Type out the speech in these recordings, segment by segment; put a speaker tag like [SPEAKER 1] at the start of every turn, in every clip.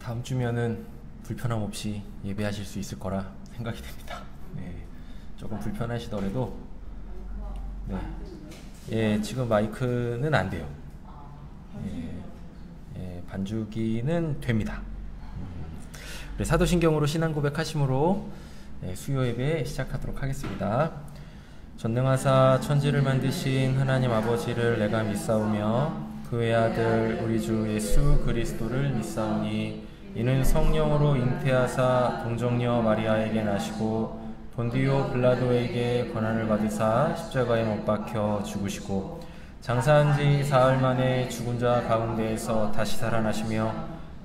[SPEAKER 1] 다음 주면은 불편함 없이 예배하실 수 있을 거라 생각이 됩니다. 네, 조금 불편하시더라도 지금 마이크는 안 돼요. 반주기는 됩니다. 사도신경으로 신앙 고백하심으로 수요 예배 시작하도록 하겠습니다. 전능하사 천지를 만드신 하나님 아버지를 내가 믿사오며 그의 아들 우리 주 예수 그리스도를 믿사오니 이는 성령으로 잉태하사 동정녀 마리아에게 나시고 본디오 빌라도에게 고난을 받으사 십자가에 못 박혀 죽으시고 장사한 지 사흘 만에 죽은 자 가운데에서 다시 살아나시며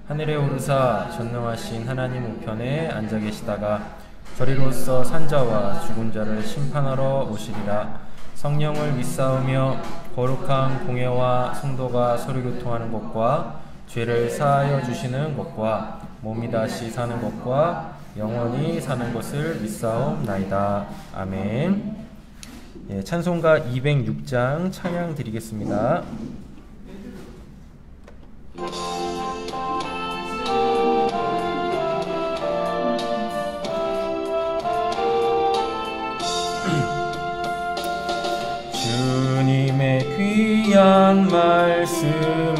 [SPEAKER 1] 하늘에 오르사 전능하신 하나님 우편에 앉아 계시다가 저리로서 산자와 죽은 자를 심판하러 오시리라. 성령을 믿사오며 거룩한 공예와 성도가 서로 교통하는 것과 죄를 사하여 주시는 것과 몸이 다시 사는 것과 영원히 사는 것을 믿사옵나이다. 아멘. 찬송가 206장 찬양 드리겠습니다. 주님의 귀한 말씀은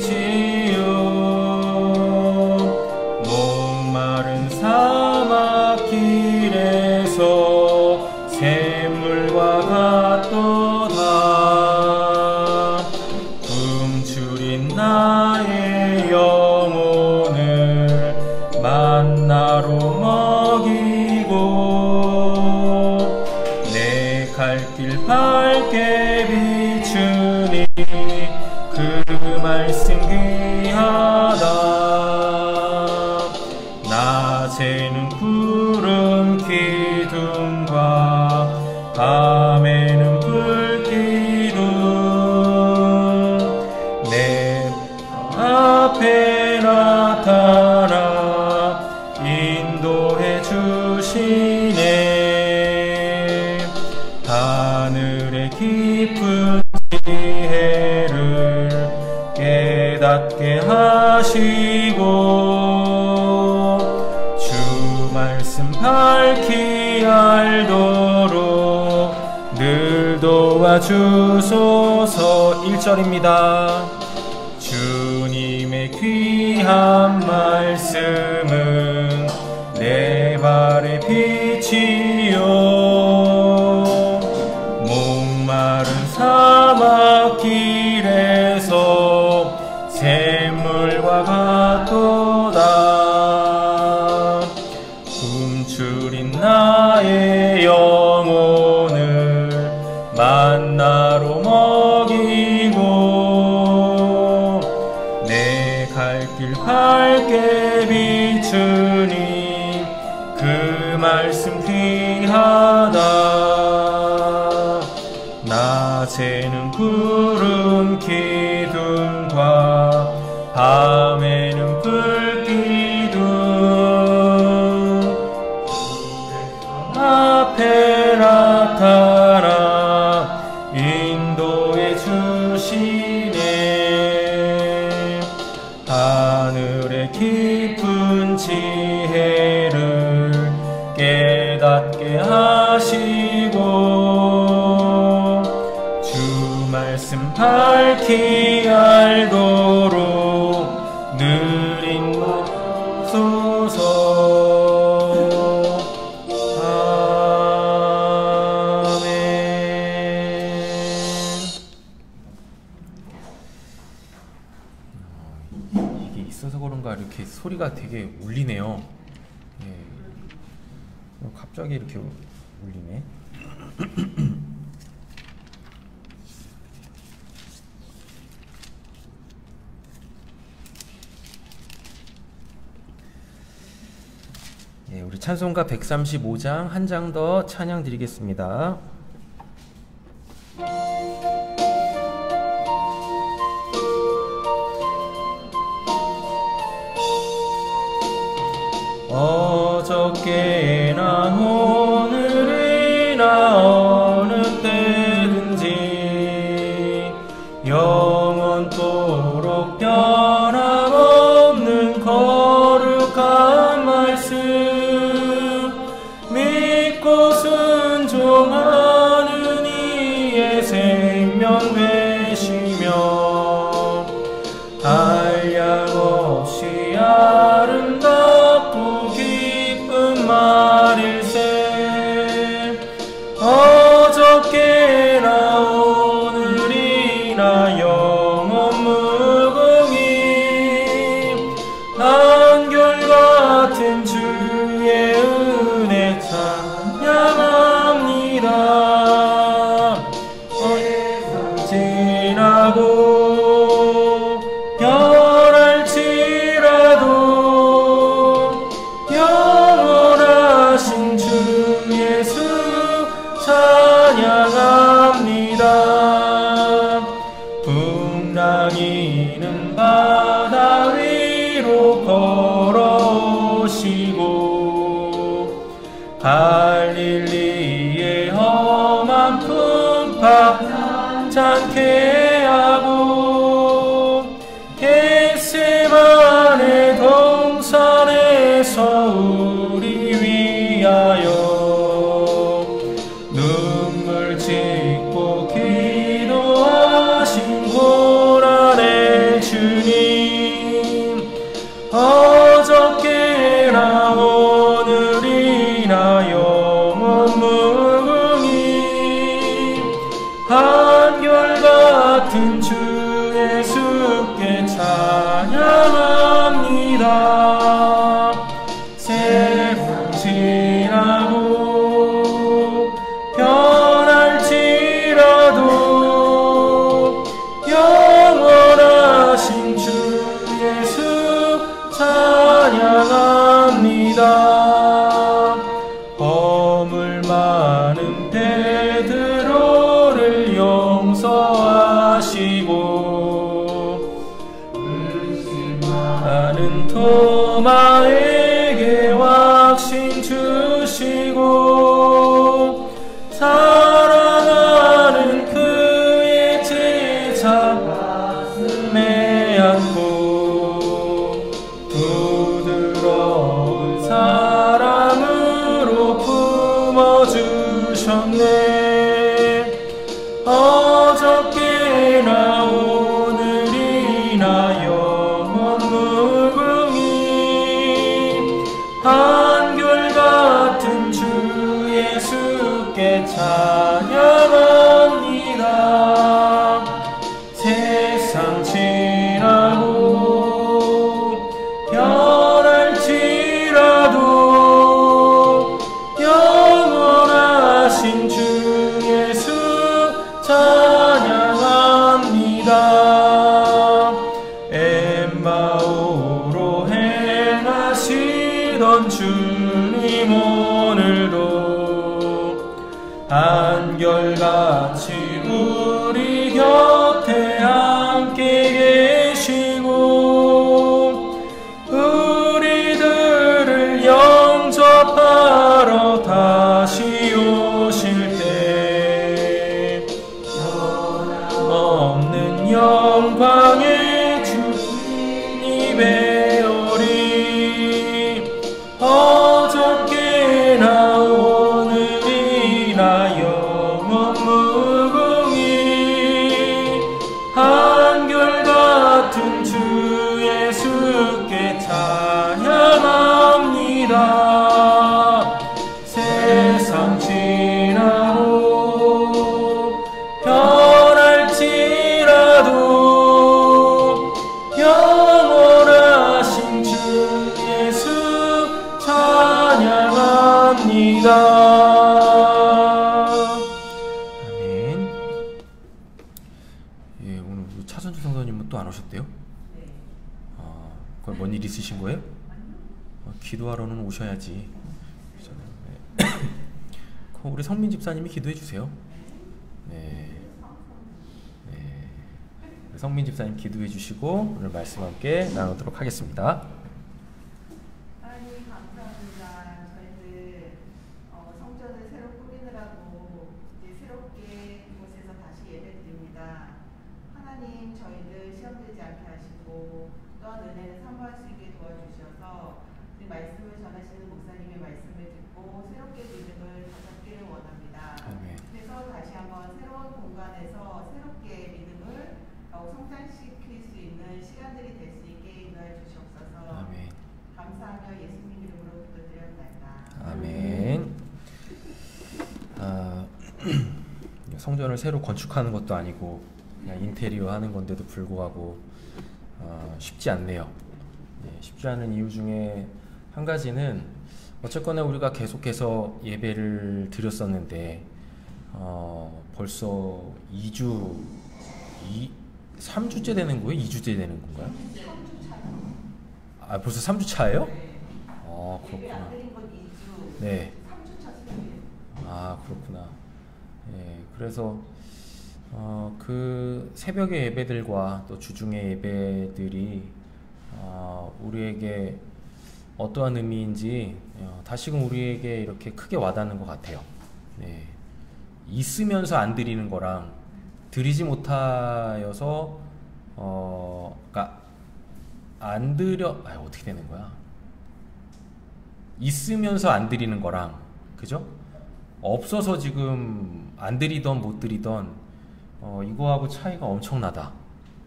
[SPEAKER 1] 지요 목마른 사막길에서 샘물과 같도다. 굶주린 나의 영혼을 만나로 먹이고 내 갈 길 밝게 비추니 그 말씀 귀하다. 낮에는 구름 기둥과 밤에는 불기둥 내 앞에 나타나 인도해 주시네. 하늘의 깊은 지혜를 깨닫게 하시고 주 말씀 밝히 알도록 늘 도와주소서. 1절입니다. 주님의 귀한 말씀은 내 발의 빛이요 목마른 사막길에서 샘물과 같도다. 굶주린 나의 영혼을 만나로 먹이고 내 갈 길 밝게 비추니 그 말씀 귀하다. 낮에는 구름 기둥과 밤에는 불기둥 앞에 나타나 인도해 주시네. 하늘의 깊은 지혜를 깨닫게 하시고 주 말씀 밝히 알도록 늘 인도소서. 이게 있어서 그런가 이렇게 소리가 되게 울리네요. 갑자기 이렇게 울리네. 예, 우리 찬송가 135장 한 장 더 찬양 드리겠습니다. 어저께나 오늘이나 어느 때든지 영원토록 변함없는 거룩한 말씀 믿고 순종하는 이의 생명 되시며 한량없이 아름답고 기쁜 말일세. 어저께나 오늘이나 영원 무궁히 한결같은 주의 은혜 찬양합니다. 지나고 변할지라도 영원하신 주 예수 찬양합니다. 풍랑이는 바다 위로 걸어오시고 갈릴리의 험한 풍파 잔케 하고 겟세마네 동산에서 우리 위하여 눈물 짓고 기도하신 고난의 주님. 어저께나 오늘이나 영원 무궁히 한결같은 주 예수께 찬양합니다. 세상 지나고 변할지라도 영원하신 주 예수 찬양합니다. 허물 많은 베드로를 용서하시고 많은 토마에게 확신 주시고 사랑하는 그의 제자 가슴에 안고 부드러운 사랑으로 품어주셨네. 어저께나 오늘이나 영원 무궁히 한결같은 주 예수께 찬양합니다. 세상 지나고 변할지라도 영원하신 주 예수 찬양합니다. 엠마오로 행하시던 주님 오늘도 한결같이 우리 곁에 함께 계시고 우리들을 영접하러 다시 오실 때 없는 영광의 주님이 배우리. 어저께나 오늘이나 영원 무궁히 안 오셨대요?
[SPEAKER 2] 네.
[SPEAKER 1] 그건 뭔 일 있으신 거예요? 기도하러는 오셔야지. 네. 우리 성민 집사님이 기도해 주세요. 네. 네. 성민 집사님 기도해 주시고 오늘 말씀 함께 나누도록 하겠습니다.
[SPEAKER 2] 하나님 감사합니다. 저희들 성전을 새로 꾸미느라고 이제 새롭게 이곳에서 다시 예배드립니다. 하나님 저희들 시험되지 않게 하시고 또한 은혜를 사모할 수 있게 도와주셔서 우리 말씀을 전하시는 목사님의 말씀을 듣고 새롭게 믿음을 다잡기를 원합니다.
[SPEAKER 1] 아멘.
[SPEAKER 2] 그래서 다시 한번 새로운 공간에서 새롭게 믿음을 성장시킬 수 있는 시간들이 될 수 있게 인도해 주시옵소서.
[SPEAKER 1] 아멘.
[SPEAKER 2] 감사하며 예수님 이름으로 기도드렸나이다.
[SPEAKER 1] 아멘. 성전을 새로 건축하는 것도 아니고 그냥 인테리어 하는 건데도 불구하고 쉽지 않네요. 네, 쉽지 않은 이유 중에 한 가지는 어쨌거나 우리가 계속해서 예배를 드렸었는데 벌써 3주째 되는 거예요? 2주째 되는 건가요?
[SPEAKER 2] 3주 차요.
[SPEAKER 1] 벌써 3주 차예요?
[SPEAKER 2] 네. 예배
[SPEAKER 1] 그렇구나.
[SPEAKER 2] 안 드린 건 2주.
[SPEAKER 1] 네.
[SPEAKER 2] 3주 차 수요일.
[SPEAKER 1] 그렇구나. 예, 그래서 그 새벽의 예배들과 또 주중의 예배들이 우리에게 어떠한 의미인지 다시금 우리에게 이렇게 크게 와닿는 것 같아요. 네. 있으면서 안 드리는 거랑 드리지 못하여서 그러니까 안 드려 어떻게 되는 거야? 있으면서 안 드리는 거랑 그죠? 없어서 지금 안 드리던 못 드리던 이거하고 차이가 엄청나다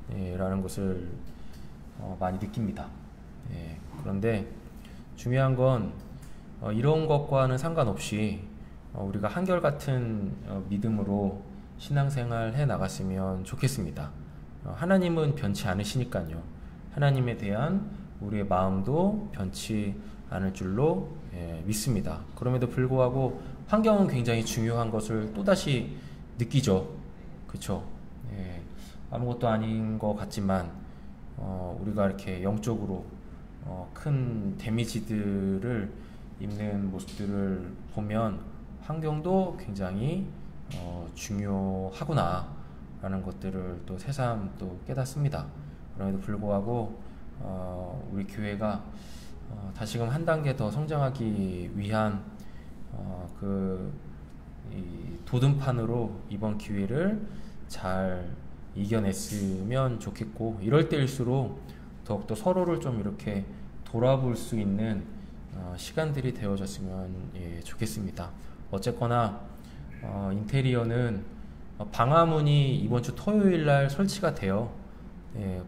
[SPEAKER 1] 라는 것을 많이 느낍니다. 그런데 중요한 건 이런 것과는 상관없이 우리가 한결같은 믿음으로 신앙생활 해 나갔으면 좋겠습니다. 하나님은 변치 않으시니까요. 하나님에 대한 우리의 마음도 변치 않을 줄로 믿습니다. 그럼에도 불구하고 환경은 굉장히 중요한 것을 또다시 느끼죠. 그렇죠? 아무것도 아닌 것 같지만 우리가 이렇게 영적으로 큰 데미지들을 입는 모습들을 보면 환경도 굉장히 중요하구나 라는 것들을 또 새삼 또 깨닫습니다. 그럼에도 불구하고 우리 교회가 다시금 한 단계 더 성장하기 위한 이 도든판으로 이번 기회를 잘 이겨냈으면 좋겠고, 이럴 때일수록 더욱더 서로를 좀 이렇게 돌아볼 수 있는 시간들이 되어졌으면 좋겠습니다. 어쨌거나 인테리어는 방화문이 이번 주 토요일 날 설치가 되어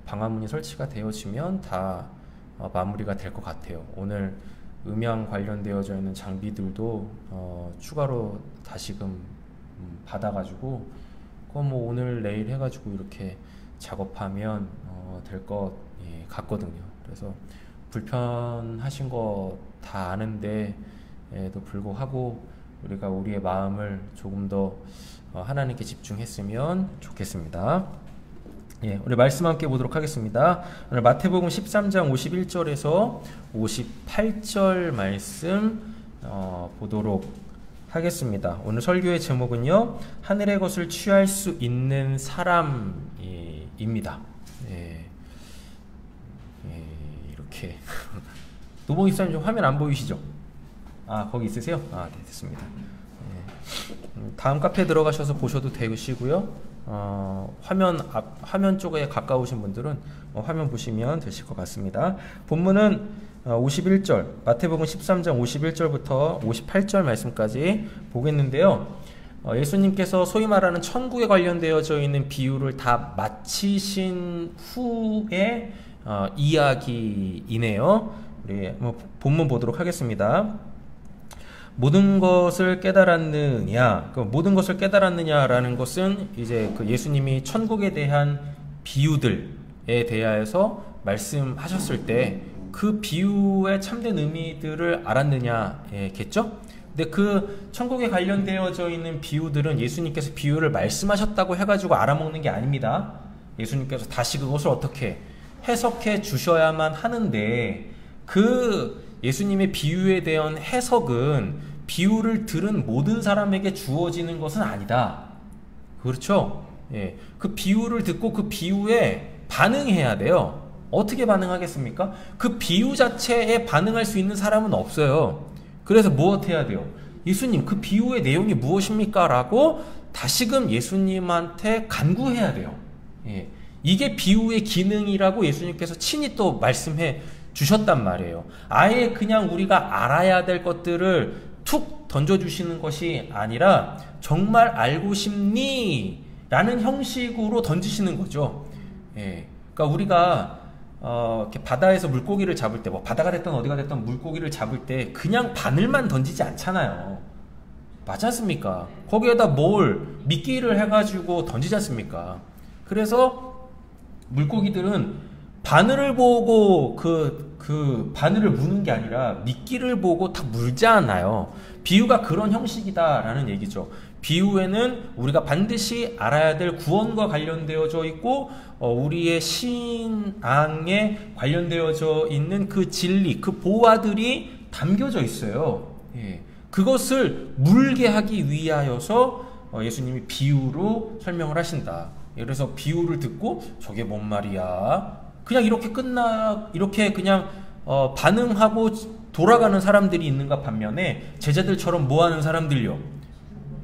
[SPEAKER 1] 방화문이 설치가 되어지면 다 마무리가 될 것 같아요. 오늘 음향 관련되어져 있는 장비들도 추가로 다시금 받아가지고 그건 뭐 오늘 내일 해가지고 이렇게 작업하면 될 것 같거든요. 그래서 불편하신 거 다 아는데도 불구하고 우리가 우리의 마음을 조금 더 하나님께 집중했으면 좋겠습니다. 우리 말씀 함께 보도록 하겠습니다. 오늘 마태복음 13장 51절에서 58절 말씀 보도록 하겠습니다. 오늘 설교의 제목은요, 하늘의 것을 취할 수 있는 사람입니다. 이렇게 노봉 입사님 좀 화면 안 보이시죠? 거기 있으세요? 네, 됐습니다. 다음 카페 들어가셔서 보셔도 되시고요. 화면 쪽에 가까우신 분들은 화면 보시면 되실 것 같습니다. 본문은 51절, 마태복음 13장 51절부터 58절 말씀까지 보겠는데요. 예수님께서 소위 말하는 천국에 관련되어져 있는 비유를 다 마치신 후에 이야기이네요. 우리 본문 보도록 하겠습니다. 모든 것을 깨달았느냐? 모든 것을 깨달았느냐라는 것은 이제 그 예수님이 천국에 대한 비유들에 대하여서 말씀하셨을 때 그 비유의 참된 의미들을 알았느냐겠죠? 근데 그 천국에 관련되어져 있는 비유들은 예수님께서 비유를 말씀하셨다고 해가지고 알아먹는 게 아닙니다. 예수님께서 다시 그것을 어떻게 해석해 주셔야만 하는데, 그 예수님의 비유에 대한 해석은 비유를 들은 모든 사람에게 주어지는 것은 아니다. 그렇죠? 예. 그 비유를 듣고 그 비유에 반응해야 돼요. 어떻게 반응하겠습니까? 그 비유 자체에 반응할 수 있는 사람은 없어요. 그래서 무엇 해야 돼요? 예수님, 그 비유의 내용이 무엇입니까? 라고 다시금 예수님한테 간구해야 돼요. 예. 이게 비유의 기능이라고 예수님께서 친히 또 말씀해 주셨단 말이에요. 아예 그냥 우리가 알아야 될 것들을 툭 던져주시는 것이 아니라 정말 알고 싶니? 라는 형식으로 던지시는 거죠. 예. 그러니까 우리가 이렇게 바다에서 물고기를 잡을 때, 뭐 바다가 됐든 어디가 됐든 물고기를 잡을 때 그냥 바늘만 던지지 않잖아요. 맞지 않습니까? 거기에다 미끼를 해가지고 던지지 않습니까? 그래서 물고기들은 바늘을 보고 그 바늘을 무는 게 아니라 미끼를 보고 다 물잖아요. 비유가 그런 형식이다라는 얘기죠. 비유에는 우리가 반드시 알아야 될 구원과 관련되어져 있고, 우리의 신앙에 관련되어져 있는 그 진리, 그 보화들이 담겨져 있어요. 예. 그것을 물게 하기 위하여서 예수님이 비유로 설명을 하신다. 그래서 비유를 듣고 저게 뭔 말이야? 그냥 이렇게 그냥 반응하고 돌아가는 사람들이 있는가 반면에 제자들처럼 뭐 하는 사람들요?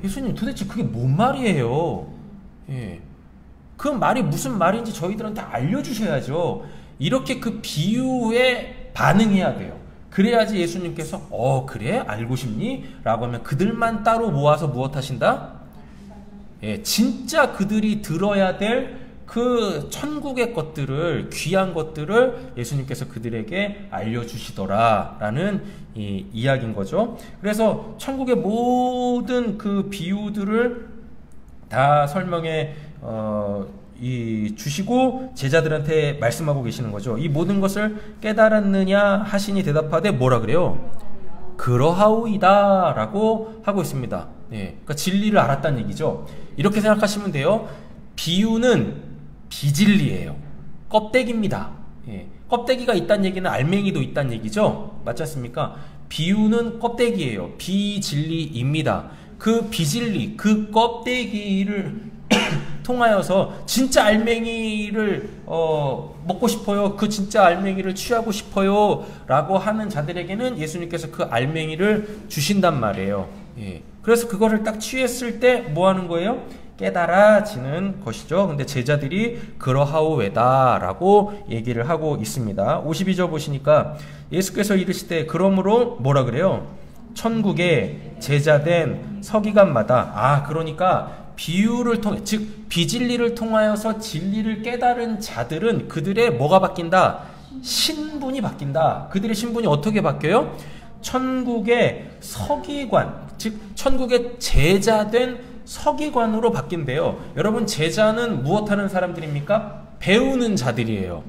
[SPEAKER 1] 예수님, 도대체 그게 뭔 말이에요? 예. 그 말이 무슨 말인지 저희들한테 알려주셔야죠. 이렇게 그 비유에 반응해야 돼요. 그래야지 예수님께서 그래? 알고 싶니? 라고 하면 그들만 따로 모아서 무엇 하신다? 예, 진짜 그들이 들어야 될 그 천국의 것들을, 귀한 것들을 예수님께서 그들에게 알려주시더라 라는 이야기인 거죠. 그래서 천국의 모든 그 비유들을 다 설명해 주시고 제자들한테 말씀하고 계시는 거죠. 이 모든 것을 깨달았느냐 하시니 대답하되 뭐라 그래요? 그러하오이다 라고 하고 있습니다. 예, 그러니까 진리를 알았다는 얘기죠. 이렇게 생각하시면 돼요. 비유는 비진리예요. 껍데기입니다. 예, 껍데기가 있다는 얘기는 알맹이도 있다는 얘기죠. 맞지 않습니까? 비유는 껍데기예요. 비진리입니다. 그 비진리, 그 껍데기를 통하여서 진짜 알맹이를 먹고 싶어요, 그 진짜 알맹이를 취하고 싶어요 라고 하는 자들에게는 예수님께서 그 알맹이를 주신단 말이에요. 예. 그래서 그거를 딱 취했을 때 뭐 하는 거예요? 깨달아지는 것이죠. 근데 제자들이 그러하오외다 라고 얘기를 하고 있습니다. 52절 보시니까 예수께서 이르시되 그러므로 뭐라 그래요? 천국에 제자된 서기관마다, 그러니까 비유를 통해, 즉 비진리를 통하여서 진리를 깨달은 자들은 그들의 뭐가 바뀐다? 신분이 바뀐다. 그들의 신분이 어떻게 바뀌어요? 천국의 서기관, 즉 천국의 제자된 서기관으로 바뀐대요. 여러분, 제자는 무엇하는 사람들입니까? 배우는 자들이에요.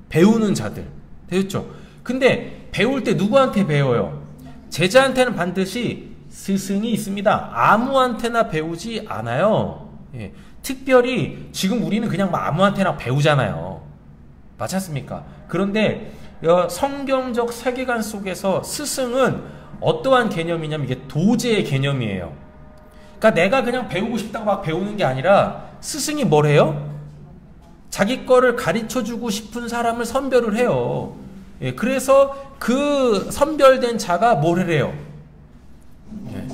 [SPEAKER 1] 배우는 자들. 되셨죠? 근데 배울 때 누구한테 배워요? 제자한테는 반드시 스승이 있습니다. 아무한테나 배우지 않아요. 예. 특별히 지금 우리는 그냥 아무한테나 배우잖아요. 맞지 않습니까? 그런데 성경적 세계관 속에서 스승은 어떠한 개념이냐면 이게 도제의 개념이에요. 그러니까 내가 그냥 배우고 싶다고 막 배우는 게 아니라 스승이 뭘 해요? 자기 거를 가르쳐주고 싶은 사람을 선별을 해요. 예. 그래서 그 선별된 자가 뭘 해요? 예.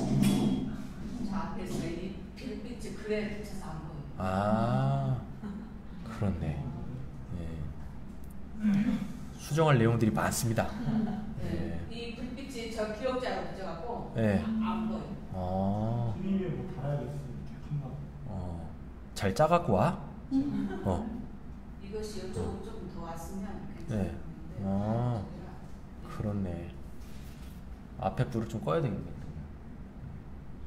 [SPEAKER 1] 그렇네. 예. 수정할 내용들이 많습니다.
[SPEAKER 2] 예. 이 불빛이 저 기억자로 붙여갖고
[SPEAKER 1] 예.
[SPEAKER 2] 안 보여.
[SPEAKER 3] 주님이 뭐 달아야겠으면
[SPEAKER 1] 잘 짜갖고 와.
[SPEAKER 2] 이것이 좀 더 왔으면
[SPEAKER 1] 네.
[SPEAKER 2] 괜찮은데.
[SPEAKER 1] 그렇네. 앞에 불을 좀 꺼야 되겠네.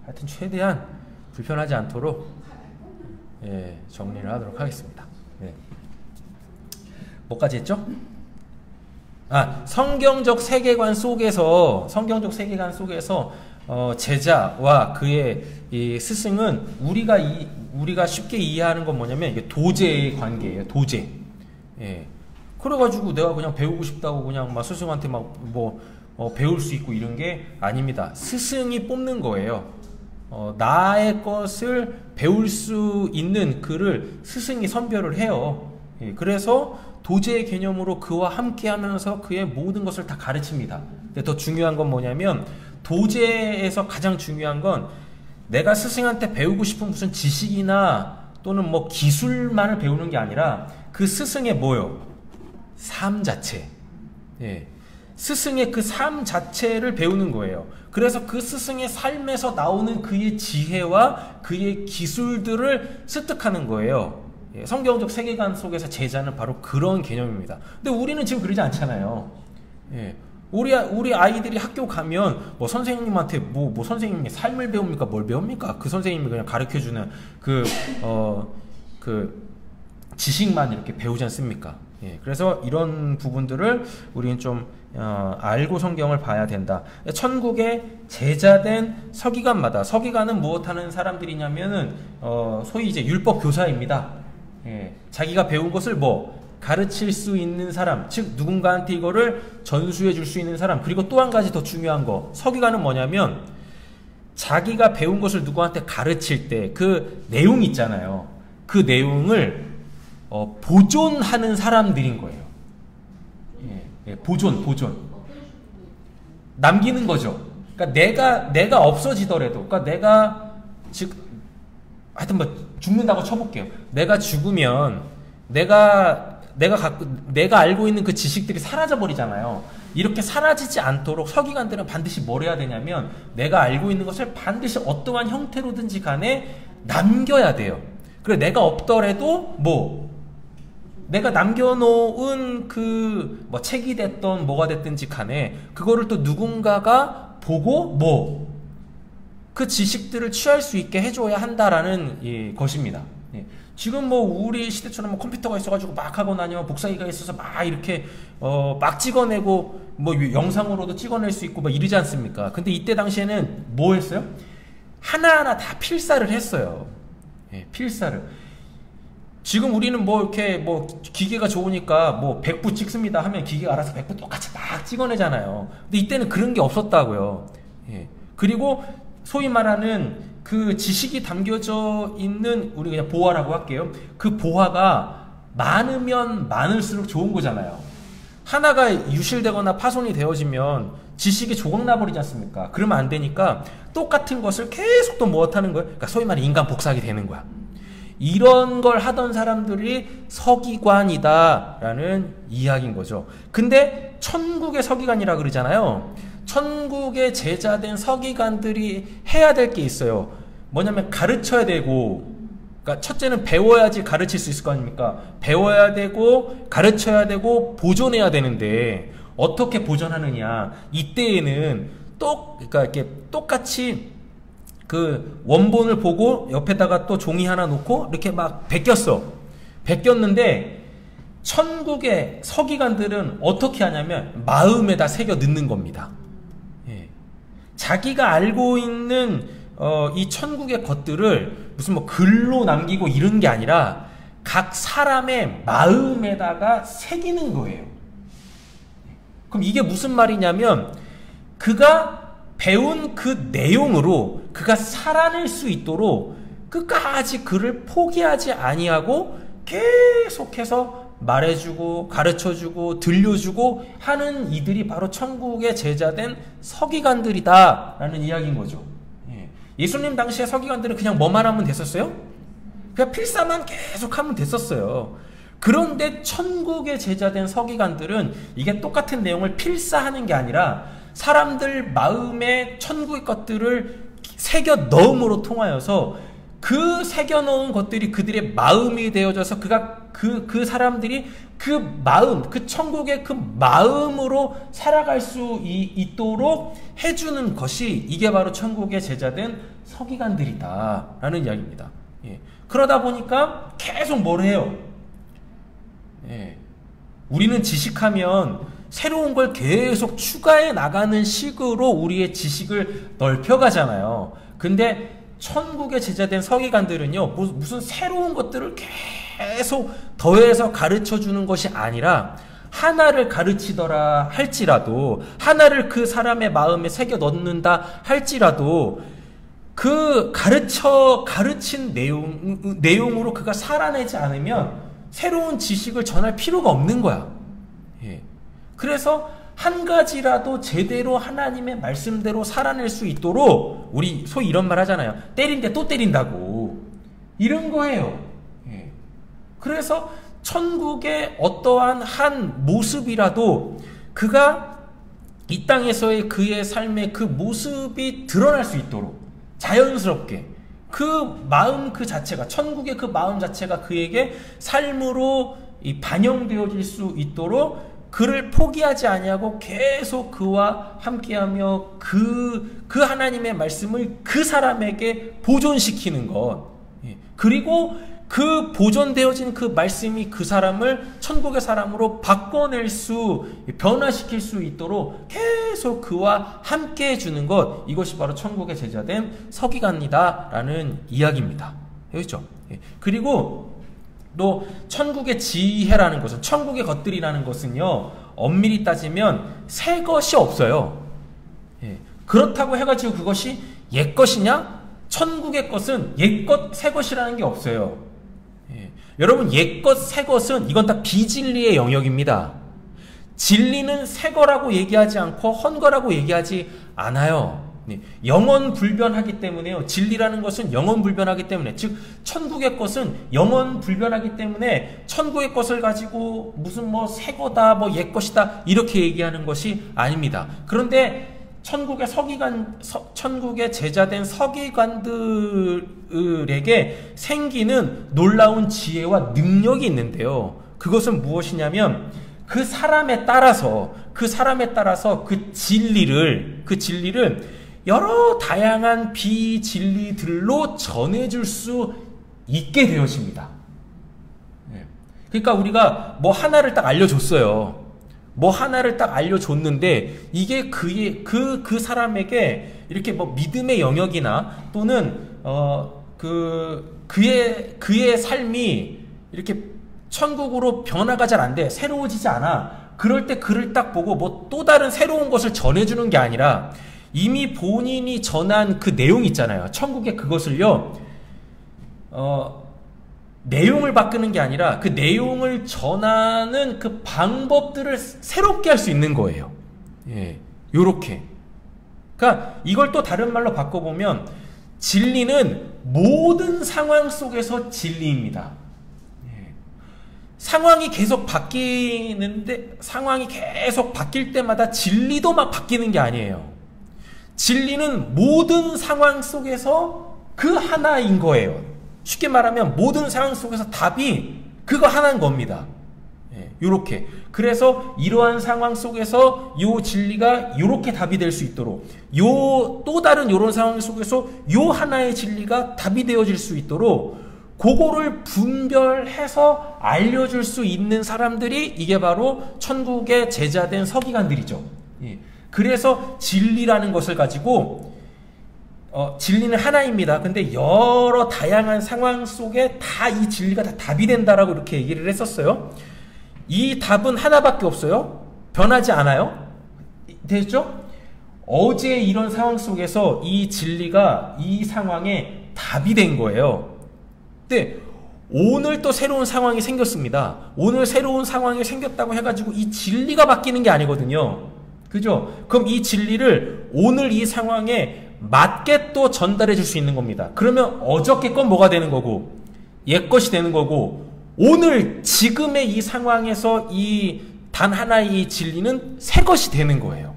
[SPEAKER 1] 하여튼 최대한 불편하지 않도록 정리를 하도록 하겠습니다. 네. 뭐까지 했죠? 성경적 세계관 속에서 제자와 그의 이 스승은 우리가 쉽게 이해하는 건 뭐냐면 이게 도제의 관계예요. 도제. 예. 그래가지고 내가 그냥 배우고 싶다고 그냥 막 스승한테 막 배울 수 있고 이런 게 아닙니다. 스승이 뽑는 거예요. 나의 것을 배울 수 있는 그를 스승이 선별을 해요. 예. 그래서 도제의 개념으로 그와 함께 하면서 그의 모든 것을 다 가르칩니다. 근데 더 중요한 건 뭐냐면 도제에서 가장 중요한 건 내가 스승한테 배우고 싶은 무슨 지식이나 또는 뭐 기술만을 배우는 게 아니라 그 스승의 뭐요? 삶 자체. 예. 스승의 그 삶 자체를 배우는 거예요. 그래서 그 스승의 삶에서 나오는 그의 지혜와 그의 기술들을 습득하는 거예요. 예. 성경적 세계관 속에서 제자는 바로 그런 개념입니다. 근데 우리는 지금 그러지 않잖아요. 예. 우리 아이들이 학교 가면 뭐 선생님한테 뭐 선생님이 삶을 배웁니까? 뭘 배웁니까? 그 선생님이 그냥 가르쳐주는 그 지식만 이렇게 배우지 않습니까? 예, 그래서 이런 부분들을 우리는 좀 알고 성경을 봐야 된다. 천국의 제자된 서기관마다, 서기관은 무엇하는 사람들이냐면은 소위 이제 율법 교사입니다. 예, 자기가 배운 것을 가르칠 수 있는 사람, 즉 누군가한테 이거를 전수해 줄 수 있는 사람. 그리고 또 한 가지 더 중요한 거, 서기관은 뭐냐면 자기가 배운 것을 누구한테 가르칠 때 그 내용 있잖아요. 그 내용을 보존하는 사람들인 거예요. 예, 보존. 남기는 거죠. 그러니까 내가 없어지더라도, 그러니까 내가 하여튼 죽는다고 쳐볼게요. 내가 죽으면 내가 알고 있는 그 지식들이 사라져 버리잖아요. 이렇게 사라지지 않도록 서기관들은 반드시 뭘 해야 되냐면 내가 알고 있는 것을 반드시 어떠한 형태로든지 간에 남겨야 돼요. 그래 내가 없더라도 내가 남겨놓은 책이 됐던 뭐가 됐든지 간에 그거를 또 누군가가 보고 그 지식들을 취할 수 있게 해줘야 한다라는 것입니다. 예. 지금 우리 시대처럼 컴퓨터가 있어가지고 막 하거나 아니면 복사기가 있어서 막 이렇게 막 찍어내고 영상으로도 찍어낼 수 있고 막 이러지 않습니까? 근데 이때 당시에는 뭐 했어요? 하나하나 다 필사를 했어요. 예, 필사를. 지금 우리는 이렇게 기계가 좋으니까 100부 찍습니다 하면 기계가 알아서 100부 똑같이 막 찍어내잖아요. 근데 이때는 그런 게 없었다고요. 예. 그리고 소위 말하는 그 지식이 담겨져 있는 우리 그냥 보화라고 할게요. 그 보화가 많으면 많을수록 좋은 거잖아요. 하나가 유실되거나 파손이 되어지면 지식이 조각나버리지 않습니까? 그러면 안 되니까 똑같은 것을 계속 또 무엇하는 거예요? 그러니까 소위 말해 인간 복사하게 되는 거야. 이런 걸 하던 사람들이 서기관이다라는 이야기인 거죠. 근데 천국의 서기관이라 그러잖아요. 천국의 제자된 서기관들이 해야 될 게 있어요. 뭐냐면 가르쳐야 되고, 그러니까 첫째는 배워야지 가르칠 수 있을 거 아닙니까? 배워야 되고 가르쳐야 되고 보존해야 되는데 어떻게 보존하느냐? 이때에는 그러니까 이렇게 똑같이 그 원본을 보고 옆에다가 또 종이 하나 놓고 이렇게 막 베꼈는데 천국의 서기관들은 어떻게 하냐면 마음에다 새겨 넣는 겁니다. 예. 자기가 알고 있는 이 천국의 것들을 무슨 글로 남기고 이런 게 아니라 각 사람의 마음에다가 새기는 거예요. 그럼 이게 무슨 말이냐면 그가 배운 그 내용으로 그가 살아낼 수 있도록 끝까지 그를 포기하지 아니하고 계속해서 말해주고 가르쳐주고 들려주고 하는 이들이 바로 천국의 제자된 서기관들이다 라는 이야기인 거죠. 예수님 당시에 서기관들은 그냥 뭐만 하면 됐었어요? 그냥 필사만 계속 하면 됐었어요. 그런데 천국의 제자된 서기관들은 이게 똑같은 내용을 필사하는 게 아니라 사람들 마음에 천국의 것들을 새겨 넣음으로 통하여서 그 새겨 넣은 것들이 그들의 마음이 되어져서 그 사람들이 그 마음, 그 천국의 그 마음으로 살아갈 수 있도록 해주는 것이 이게 바로 천국의 제자된 서기관들이다 라는 이야기입니다. 예. 그러다 보니까 계속 뭘 해요? 예. 우리는 지식하면 새로운 걸 계속 추가해 나가는 식으로 우리의 지식을 넓혀가잖아요. 근데 천국의 제자된 서기관들은요, 무슨 새로운 것들을 계속 더해서 가르쳐주는 것이 아니라 하나를 가르치더라 할지라도, 하나를 그 사람의 마음에 새겨 넣는다 할지라도 그 가르친 내용으로 그가 살아내지 않으면 새로운 지식을 전할 필요가 없는 거야. 예. 그래서 한 가지라도 제대로 하나님의 말씀대로 살아낼 수 있도록, 우리 소위 이런 말 하잖아요. 때린데 또 때린다고. 이런 거예요. 예. 그래서 천국의 어떠한 한 모습이라도 그가 이 땅에서의 그의 삶의 그 모습이 드러날 수 있도록 자연스럽게 그 마음 그 자체가, 천국의 그 마음 자체가 그에게 삶으로 반영되어질 수 있도록 그를 포기하지 아니하고 계속 그와 함께하며 그 하나님의 말씀을 그 사람에게 보존시키는 것, 그리고 그 보존되어진 그 말씀이 그 사람을 천국의 사람으로 바꿔낼 수, 변화시킬 수 있도록 계속 그와 함께 해주는 것, 이것이 바로 천국의 제자된 서기관이다라는 이야기입니다. 그렇죠? 그리고 또 천국의 지혜라는 것은, 천국의 것들이라는 것은요, 엄밀히 따지면 새 것이 없어요. 그렇다고 해가지고 그것이 옛 것이냐? 천국의 것은 옛 것, 새 것이라는 게 없어요. 여러분, 옛것, 새것은 이건 다 비진리의 영역입니다. 진리는 새거라고 얘기하지 않고 헌거라고 얘기하지 않아요. 영원불변하기 때문에요. 진리라는 것은 영원불변하기 때문에, 즉 천국의 것은 영원불변하기 때문에 천국의 것을 가지고 무슨 뭐 새거다, 뭐 옛것이다 이렇게 얘기하는 것이 아닙니다. 그런데 천국의 제자된 서기관들에게 생기는 놀라운 지혜와 능력이 있는데요. 그것은 무엇이냐면 그 사람에 따라서 그 진리를 여러 다양한 비진리들로 전해줄 수 있게 되어집니다. 그러니까 우리가 뭐 하나를 딱 알려줬어요. 뭐 하나를 딱 알려줬는데 이게 그 사람에게 이렇게 뭐 믿음의 영역이나 또는 그의 삶이 이렇게 천국으로 변화가 잘 안 돼, 새로워지지 않아. 그럴 때 그를 딱 보고 뭐 또 다른 새로운 것을 전해주는 게 아니라 이미 본인이 전한 그 내용 있잖아요. 천국의 그것을요, 내용을 바꾸는 게 아니라 그 내용을 전하는 그 방법들을 새롭게 할 수 있는 거예요. 요렇게. 그러니까 이걸 또 다른 말로 바꿔보면 진리는 모든 상황 속에서 진리입니다. 상황이 계속 바뀌는데, 상황이 계속 바뀔 때마다 진리도 막 바뀌는 게 아니에요. 진리는 모든 상황 속에서 그 하나인 거예요. 쉽게 말하면 모든 상황 속에서 답이 그거 하나인 겁니다. 요렇게. 그래서 이러한 상황 속에서 요 진리가 요렇게 답이 될 수 있도록, 또 다른 요런 상황 속에서 요 하나의 진리가 답이 되어질 수 있도록 그거를 분별해서 알려줄 수 있는 사람들이 이게 바로 천국의 제자된 서기관들이죠. 그래서 진리라는 것을 가지고 진리는 하나입니다. 근데 여러 다양한 상황 속에 다 이 진리가 다 답이 된다라고 이렇게 얘기를 했었어요. 이 답은 하나밖에 없어요. 변하지 않아요. 됐죠? 어제 이런 상황 속에서 이 진리가 이 상황에 답이 된 거예요. 근데 오늘 또 새로운 상황이 생겼습니다. 오늘 새로운 상황이 생겼다고 해가지고 이 진리가 바뀌는 게 아니거든요. 그죠? 그럼 이 진리를 오늘 이 상황에 맞게 또 전달해 줄 수 있는 겁니다. 그러면 어저께 건 뭐가 되는 거고, 옛 것이 되는 거고, 오늘 지금의 이 상황에서 이 단 하나의 진리는 새 것이 되는 거예요.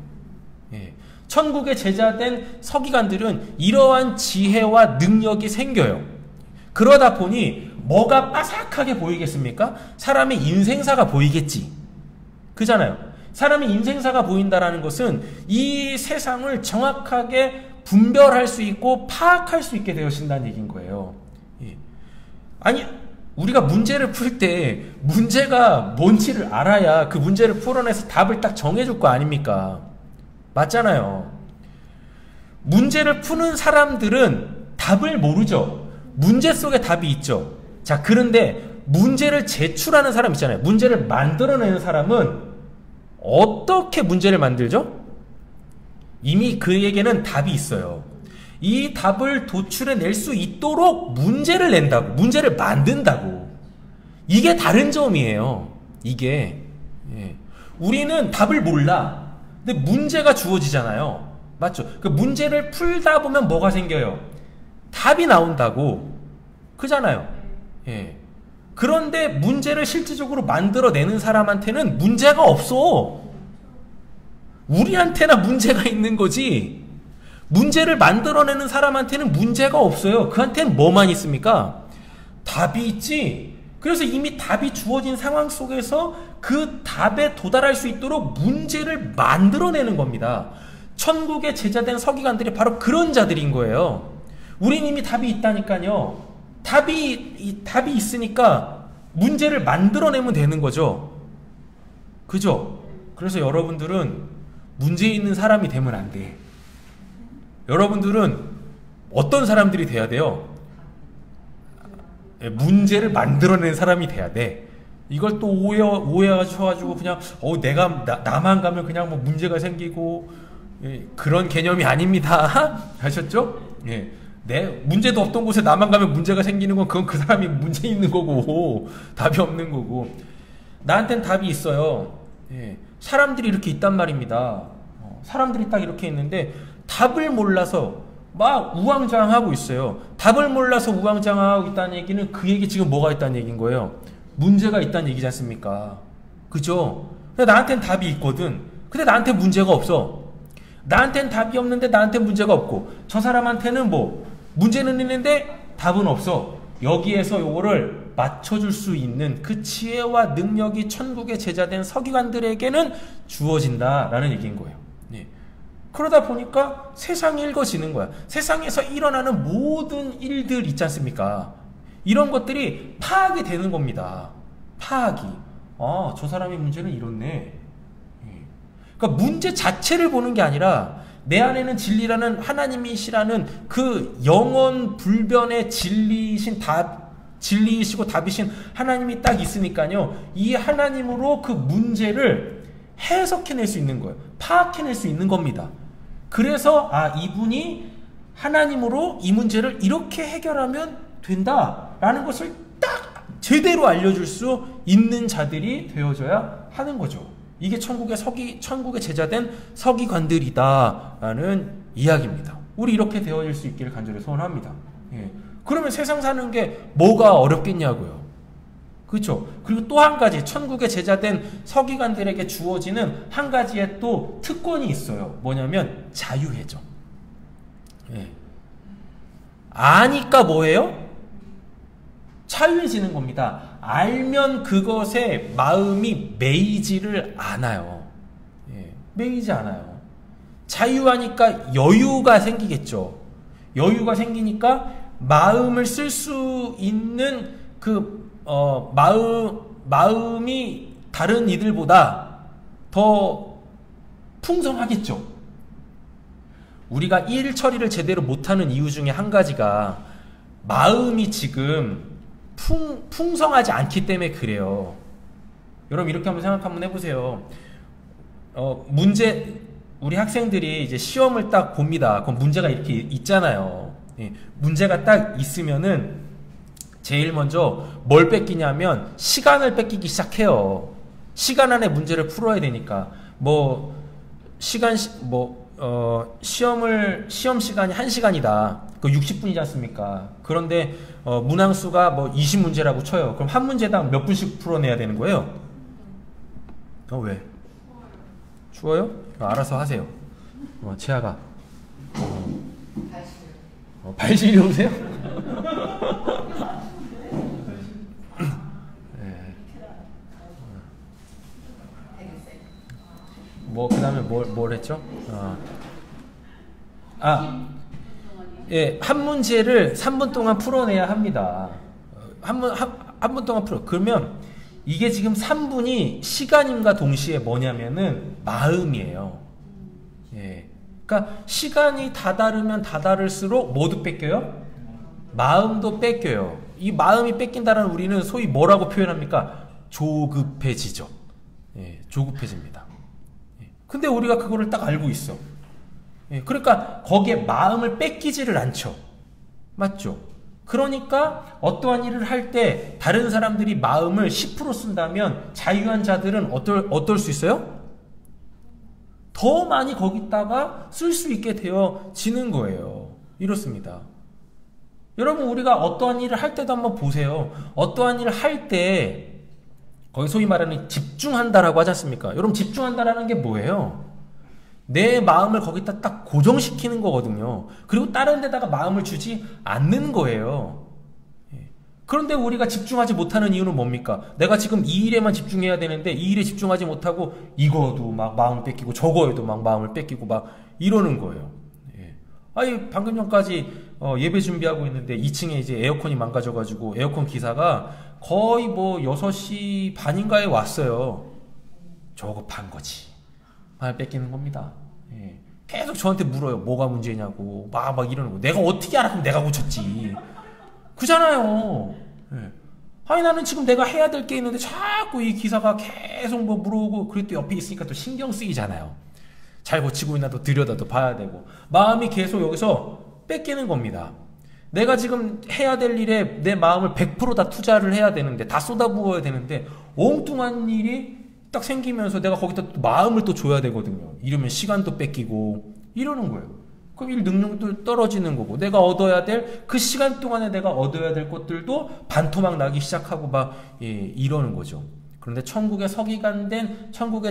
[SPEAKER 1] 천국의 제자된 서기관들은 이러한 지혜와 능력이 생겨요. 그러다 보니 뭐가 빠삭하게 보이겠습니까? 사람의 인생사가 보이겠지. 그잖아요. 사람의 인생사가 보인다라는 것은 이 세상을 정확하게 분별할 수 있고 파악할 수 있게 되어진다는 얘기인 거예요. 아니, 우리가 문제를 풀 때 문제가 뭔지를 알아야 그 문제를 풀어내서 답을 딱 정해줄 거 아닙니까? 맞잖아요. 문제를 푸는 사람들은 답을 모르죠. 문제 속에 답이 있죠. 자, 그런데 문제를 제출하는 사람 있잖아요. 문제를 만들어내는 사람은 어떻게 문제를 만들죠? 이미 그에게는 답이 있어요. 이 답을 도출해낼 수 있도록 문제를 낸다고, 문제를 만든다고. 이게 다른 점이에요. 이게. 예. 우리는 답을 몰라. 근데 문제가 주어지잖아요. 맞죠? 그 문제를 풀다 보면 뭐가 생겨요? 답이 나온다고. 그잖아요. 예. 그런데 문제를 실질적으로 만들어내는 사람한테는 문제가 없어. 우리한테나 문제가 있는 거지. 문제를 만들어내는 사람한테는 문제가 없어요. 그한테는 뭐만 있습니까? 답이 있지. 그래서 이미 답이 주어진 상황 속에서 그 답에 도달할 수 있도록 문제를 만들어내는 겁니다. 천국에 제자된 서기관들이 바로 그런 자들인 거예요. 우린 이미 답이 있다니까요. 답이 있으니까 문제를 만들어내면 되는 거죠. 그죠? 그래서 여러분들은 문제 있는 사람이 되면 안 돼. 여러분들은 어떤 사람들이 돼야 돼요? 문제를 만들어내는 사람이 돼야 돼. 이걸 또 오해하셔가지고 그냥 나만 가면 그냥 뭐 문제가 생기고, 예, 그런 개념이 아닙니다. 아셨죠? 예. 문제도 없던 곳에 나만 가면 문제가 생기는 건 그건 그 사람이 문제 있는 거고 답이 없는 거고. 나한테는 답이 있어요. 예. 사람들이 이렇게 있단 말입니다. 사람들이 딱 이렇게 있는데 답을 몰라서 막 우왕좌왕하고 있어요. 답을 몰라서 우왕좌왕하고 있다는 얘기는 그에게 지금 뭐가 있다는 얘기인 거예요? 문제가 있다는 얘기지 않습니까? 그죠? 근데 나한테는 답이 있거든. 근데 나한테 문제가 없어. 나한테는 답이 없는데 나한테 문제가 없고, 저 사람한테는 뭐 문제는 있는데 답은 없어. 여기에서 요거를 맞춰줄 수 있는 그 지혜와 능력이 천국의 제자된 서기관들에게는 주어진다라는 얘기인 거예요. 네. 그러다 보니까 세상이 읽어지는 거야. 세상에서 일어나는 모든 일들 있지 않습니까? 이런 것들이 파악이 되는 겁니다. 파악이. 아, 저 사람의 문제는 이렇네. 그러니까 문제 자체를 보는 게 아니라 내 안에는 진리라는 하나님이시라는 그 영원 불변의 진리이시고 답이신 하나님이 딱 있으니까요. 이 하나님으로 그 문제를 해석해낼 수 있는 거예요. 파악해낼 수 있는 겁니다. 그래서 이분이 하나님으로 이 문제를 이렇게 해결하면 된다라는 것을 딱 제대로 알려줄 수 있는 자들이 되어져야 하는 거죠. 이게 천국의 제자된 서기관들이다라는 이야기입니다. 우리 이렇게 되어질 수 있기를 간절히 소원합니다. 예. 그러면 세상 사는 게 뭐가 어렵겠냐고요. 그렇죠? 그리고 또 한 가지, 천국의 제자된 서기관들에게 주어지는 한 가지의 또 특권이 있어요. 뭐냐면 자유해져. 예. 아니까 뭐예요? 자유해지는 겁니다. 알면 그것에 마음이 매이지를 않아요. 예, 매이지 않아요. 자유하니까 여유가 생기겠죠. 여유가 생기니까 마음을 쓸 수 있는 마음이 다른 이들보다 더 풍성하겠죠. 우리가 일 처리를 제대로 못하는 이유 중에 한 가지가 마음이 지금 풍성하지 않기 때문에 그래요. 여러분 이렇게 한번 생각 한번 해보세요. 우리 학생들이 이제 시험을 딱 봅니다. 그럼 문제가 이렇게 있잖아요. 예, 문제가 딱 있으면은 제일 먼저 뭘 뺏기냐면 시간을 뺏기기 시작해요. 시간 안에 문제를 풀어야 되니까. 시험 시간이 1시간이다. 그 60분이지 않습니까? 그런데 문항수가 20문제라고 쳐요. 그럼 한 문제당 몇 분씩 풀어내야 되는 거예요? 왜? 추워요? 알아서 하세요. 치아가 발시리 오세요? 네. 그 다음에 뭘 했죠? 예, 한 문제를 3분 동안 풀어내야 합니다. 한 분 동안 풀어. 그러면 이게 지금 3분이 시간임과 동시에 뭐냐면은 마음이에요. 예. 그러니까 시간이 다다르면 다다를수록 모두 뺏겨요? 마음도 뺏겨요. 이 마음이 뺏긴다는 우리는 소위 뭐라고 표현합니까? 조급해지죠. 예, 조급해집니다. 예. 근데 우리가 그거를 딱 알고 있어. 예, 그러니까 거기에 마음을 뺏기지를 않죠. 맞죠? 그러니까 어떠한 일을 할 때 다른 사람들이 마음을 10% 쓴다면 자유한 자들은 어떨 수 있어요? 더 많이 거기다가 쓸 수 있게 되어지는 거예요. 이렇습니다. 여러분 우리가 어떠한 일을 할 때도 한번 보세요. 어떠한 일을 할 때 거기 소위 말하는 집중한다라고 하지 않습니까? 여러분 집중한다라는 게 뭐예요? 내 마음을 거기다 딱 고정시키는 거거든요. 그리고 다른 데다가 마음을 주지 않는 거예요. 그런데 우리가 집중하지 못하는 이유는 뭡니까? 내가 지금 이 일에만 집중해야 되는데 이 일에 집중하지 못하고 이거도 막 마음을 뺏기고 저거에도 막 마음을 뺏기고 막 이러는 거예요. 아니 방금 전까지 예배 준비하고 있는데 2층에 이제 에어컨이 망가져가지고 에어컨 기사가 거의 뭐 6시 반인가에 왔어요. 조급한 거지. 말 뺏기는 겁니다. 예. 계속 저한테 물어요. 뭐가 문제냐고. 막 이러는 거. 내가 어떻게 알아? 그럼 내가 고쳤지. 그잖아요. 예. 아니 나는 지금 내가 해야 될 게 있는데 자꾸 이 기사가 계속 뭐 물어오고 그리고 또 옆에 있으니까 또 신경 쓰이잖아요. 잘 고치고 있나 또 들여다도 봐야 되고 마음이 계속 여기서 뺏기는 겁니다. 내가 지금 해야 될 일에 내 마음을 100% 다 투자를 해야 되는데 다 쏟아부어야 되는데 엉뚱한 일이 딱 생기면서 내가 거기다 또 마음을 또 줘야 되거든요. 이러면 시간도 뺏기고 이러는 거예요. 그럼 일 능력도 떨어지는 거고 내가 얻어야 될 그 시간 동안에 내가 얻어야 될 것들도 반토막 나기 시작하고 막 이러는 거죠. 그런데 천국의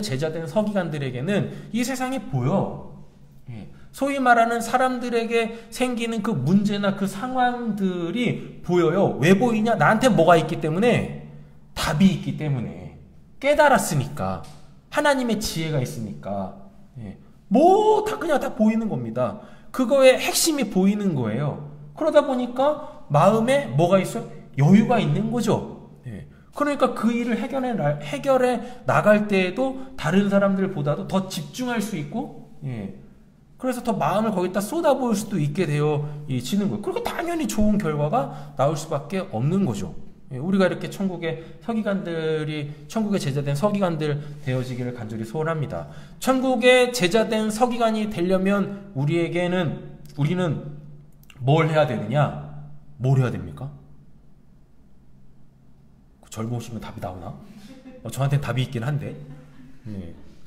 [SPEAKER 1] 제자된 서기관들에게는 이 세상이 보여. 소위 말하는 사람들에게 생기는 그 문제나 그 상황들이 보여요. 왜 보이냐? 나한테 뭐가 있기 때문에 답이 있기 때문에 깨달았으니까 하나님의 지혜가 있으니까 뭐 다 그냥 다 보이는 겁니다. 그거의 핵심이 보이는 거예요. 그러다 보니까 마음에 뭐가 있어요? 여유가 있는 거죠. 그러니까 그 일을 해결해 나갈 때에도 다른 사람들보다도 더 집중할 수 있고 그래서 더 마음을 거기다 쏟아부을 수도 있게 되어지는 거예요. 그리고 당연히 좋은 결과가 나올 수밖에 없는 거죠. 우리가 이렇게 천국의 제자된 서기관들 되어지기를 간절히 소원합니다. 천국의 제자된 서기관이 되려면 우리는 뭘 해야 되느냐? 뭘 해야 됩니까? 절 보시면 답이 나오나? 저한테는 답이 있긴 한데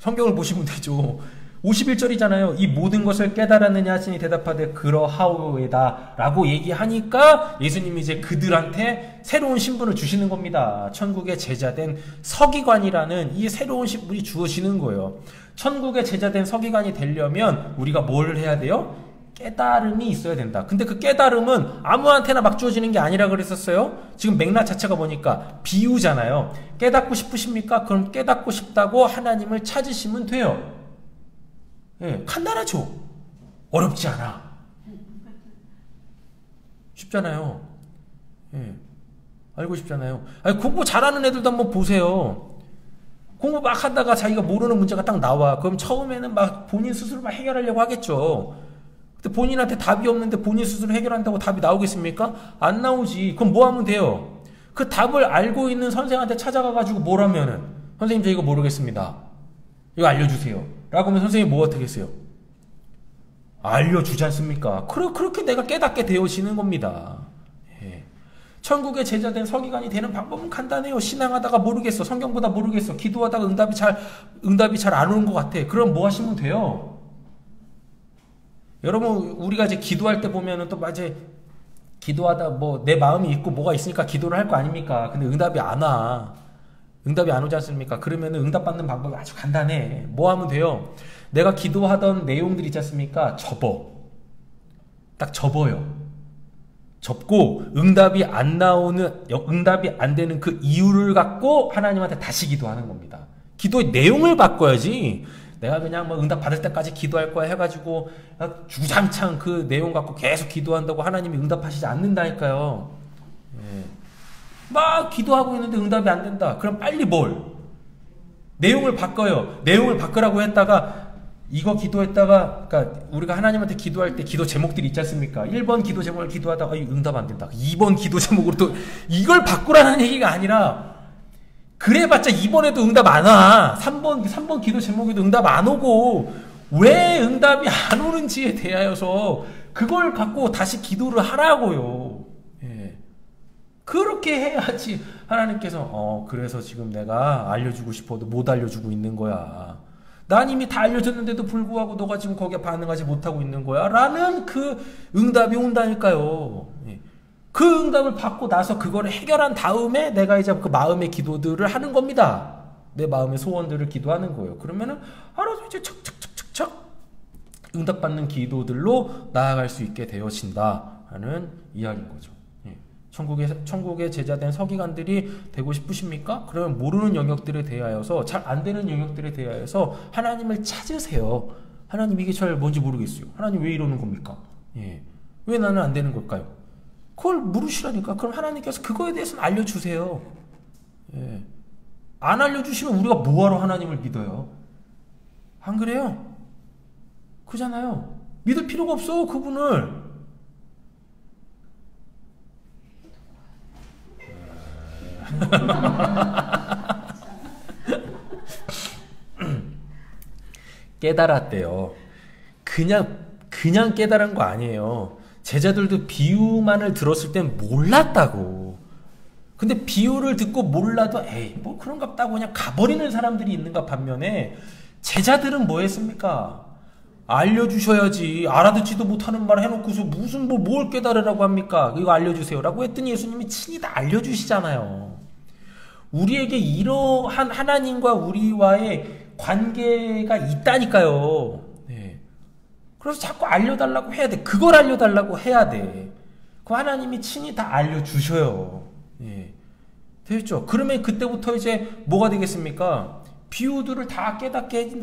[SPEAKER 1] 성경을 보시면 되죠. 51절이잖아요. 이 모든 것을 깨달았느냐 하시니 대답하되 그러하오이다 라고 얘기하니까 예수님이 이제 그들한테 새로운 신분을 주시는 겁니다. 천국의 제자된 서기관이라는 이 새로운 신분이 주어지는 거예요. 천국의 제자된 서기관이 되려면 우리가 뭘 해야 돼요? 깨달음이 있어야 된다. 근데 그 깨달음은 아무한테나 막 주어지는 게 아니라 그랬었어요. 지금 맥락 자체가 보니까 비유잖아요. 깨닫고 싶으십니까? 그럼 깨닫고 싶다고 하나님을 찾으시면 돼요. 간단하죠. 어렵지 않아. 쉽잖아요. 알고 싶잖아요. 아니, 공부 잘하는 애들도 한번 보세요. 공부 막 하다가 자기가 모르는 문제가 딱 나와. 그럼 처음에는 막 본인 스스로 막 해결하려고 하겠죠. 근데 본인한테 답이 없는데 본인 스스로 해결한다고 답이 나오겠습니까? 안 나오지. 그럼 뭐 하면 돼요? 그 답을 알고 있는 선생한테 찾아가가지고 뭘 하면은 선생님 저 이거 모르겠습니다. 이거 알려주세요. 라고 하면 선생님이 뭐 어떻게 했어요? 알려주지 않습니까? 그렇게 내가 깨닫게 되어지는 겁니다. 천국의 제자된 서기관이 되는 방법은 간단해요. 신앙하다가 모르겠어. 성경보다 모르겠어. 기도하다가 응답이 잘 안 오는 것 같아. 그럼 뭐 하시면 돼요? 여러분, 우리가 이제 기도할 때 보면은 또 이제 기도하다 뭐 내 마음이 있고 뭐가 있으니까 기도를 할 거 아닙니까? 근데 응답이 안 와. 응답이 안 오지 않습니까? 그러면은 응답받는 방법이 아주 간단해. 뭐 하면 돼요? 내가 기도하던 내용들 있지 않습니까? 딱 접어요. 접고 응답이 안 되는 그 이유를 갖고 하나님한테 다시 기도하는 겁니다. 기도의 내용을 바꿔야지. 내가 그냥 뭐 응답 받을 때까지 기도할 거야 해가지고 주장창 그 내용 갖고 계속 기도한다고 하나님이 응답하시지 않는다니까요. 막 기도하고 있는데 응답이 안 된다. 그럼 빨리 뭘? 내용을 바꿔요. 내용을 바꾸라고 했다가 이거 기도했다가 그러니까 우리가 하나님한테 기도할 때 기도 제목들이 있지 않습니까? 1번 기도 제목을 기도하다가 응답 안 된다. 2번 기도 제목으로 또 이걸 바꾸라는 얘기가 아니라 그래봤자 2번에도 응답 안 와. 3번 기도 제목에도 응답 안 오고 왜 응답이 안 오는지에 대하여서 그걸 갖고 다시 기도를 하라고요. 예. 그렇게 해야지 하나님께서 그래서 지금 내가 알려주고 싶어도 못 알려주고 있는 거야. 난 이미 다 알려줬는데도 불구하고 너가 지금 거기에 반응하지 못하고 있는 거야 라는 그 응답이 온다니까요. 예. 그 응답을 받고 나서 그거를 해결한 다음에 내가 이제 그 마음의 기도들을 하는 겁니다. 내 마음의 소원들을 기도하는 거예요. 그러면은 알아서 이제 척척척척척 응답받는 기도들로 나아갈 수 있게 되어진다라는 이야기인 거죠. 예. 천국의 제자된 서기관들이 되고 싶으십니까? 그러면 모르는 영역들에 대하여서 잘 안 되는 영역들에 대하여서 하나님을 찾으세요. 하나님 이게 잘 뭔지 모르겠어요. 하나님 왜 이러는 겁니까? 예. 왜 나는 안 되는 걸까요? 그걸 물으시라니까. 그럼 하나님께서 그거에 대해서는 알려주세요. 예. 안 알려주시면 우리가 뭐하러 하나님을 믿어요? 안 그래요? 그잖아요. 믿을 필요가 없어 그분을. 깨달았대요. 그냥 깨달은 거 아니에요. 제자들도 비유만을 들었을 땐 몰랐다고. 근데 비유를 듣고 몰라도 에이 뭐 그런갑다고 그냥 가버리는 사람들이 있는가 반면에 제자들은 뭐 했습니까? 알려주셔야지. 알아듣지도 못하는 말 해놓고서 무슨 뭘 깨달으라고 합니까? 이거 알려주세요 라고 했더니 예수님이 친히 다 알려주시잖아요. 우리에게 이러한 하나님과 우리와의 관계가 있다니까요. 네. 그래서 자꾸 알려달라고 해야 돼. 그걸 알려달라고 해야 돼. 그 하나님이 친히 다 알려주셔요. 예. 되겠죠? 그러면 그때부터 이제 뭐가 되겠습니까? 비유들을 다 깨닫게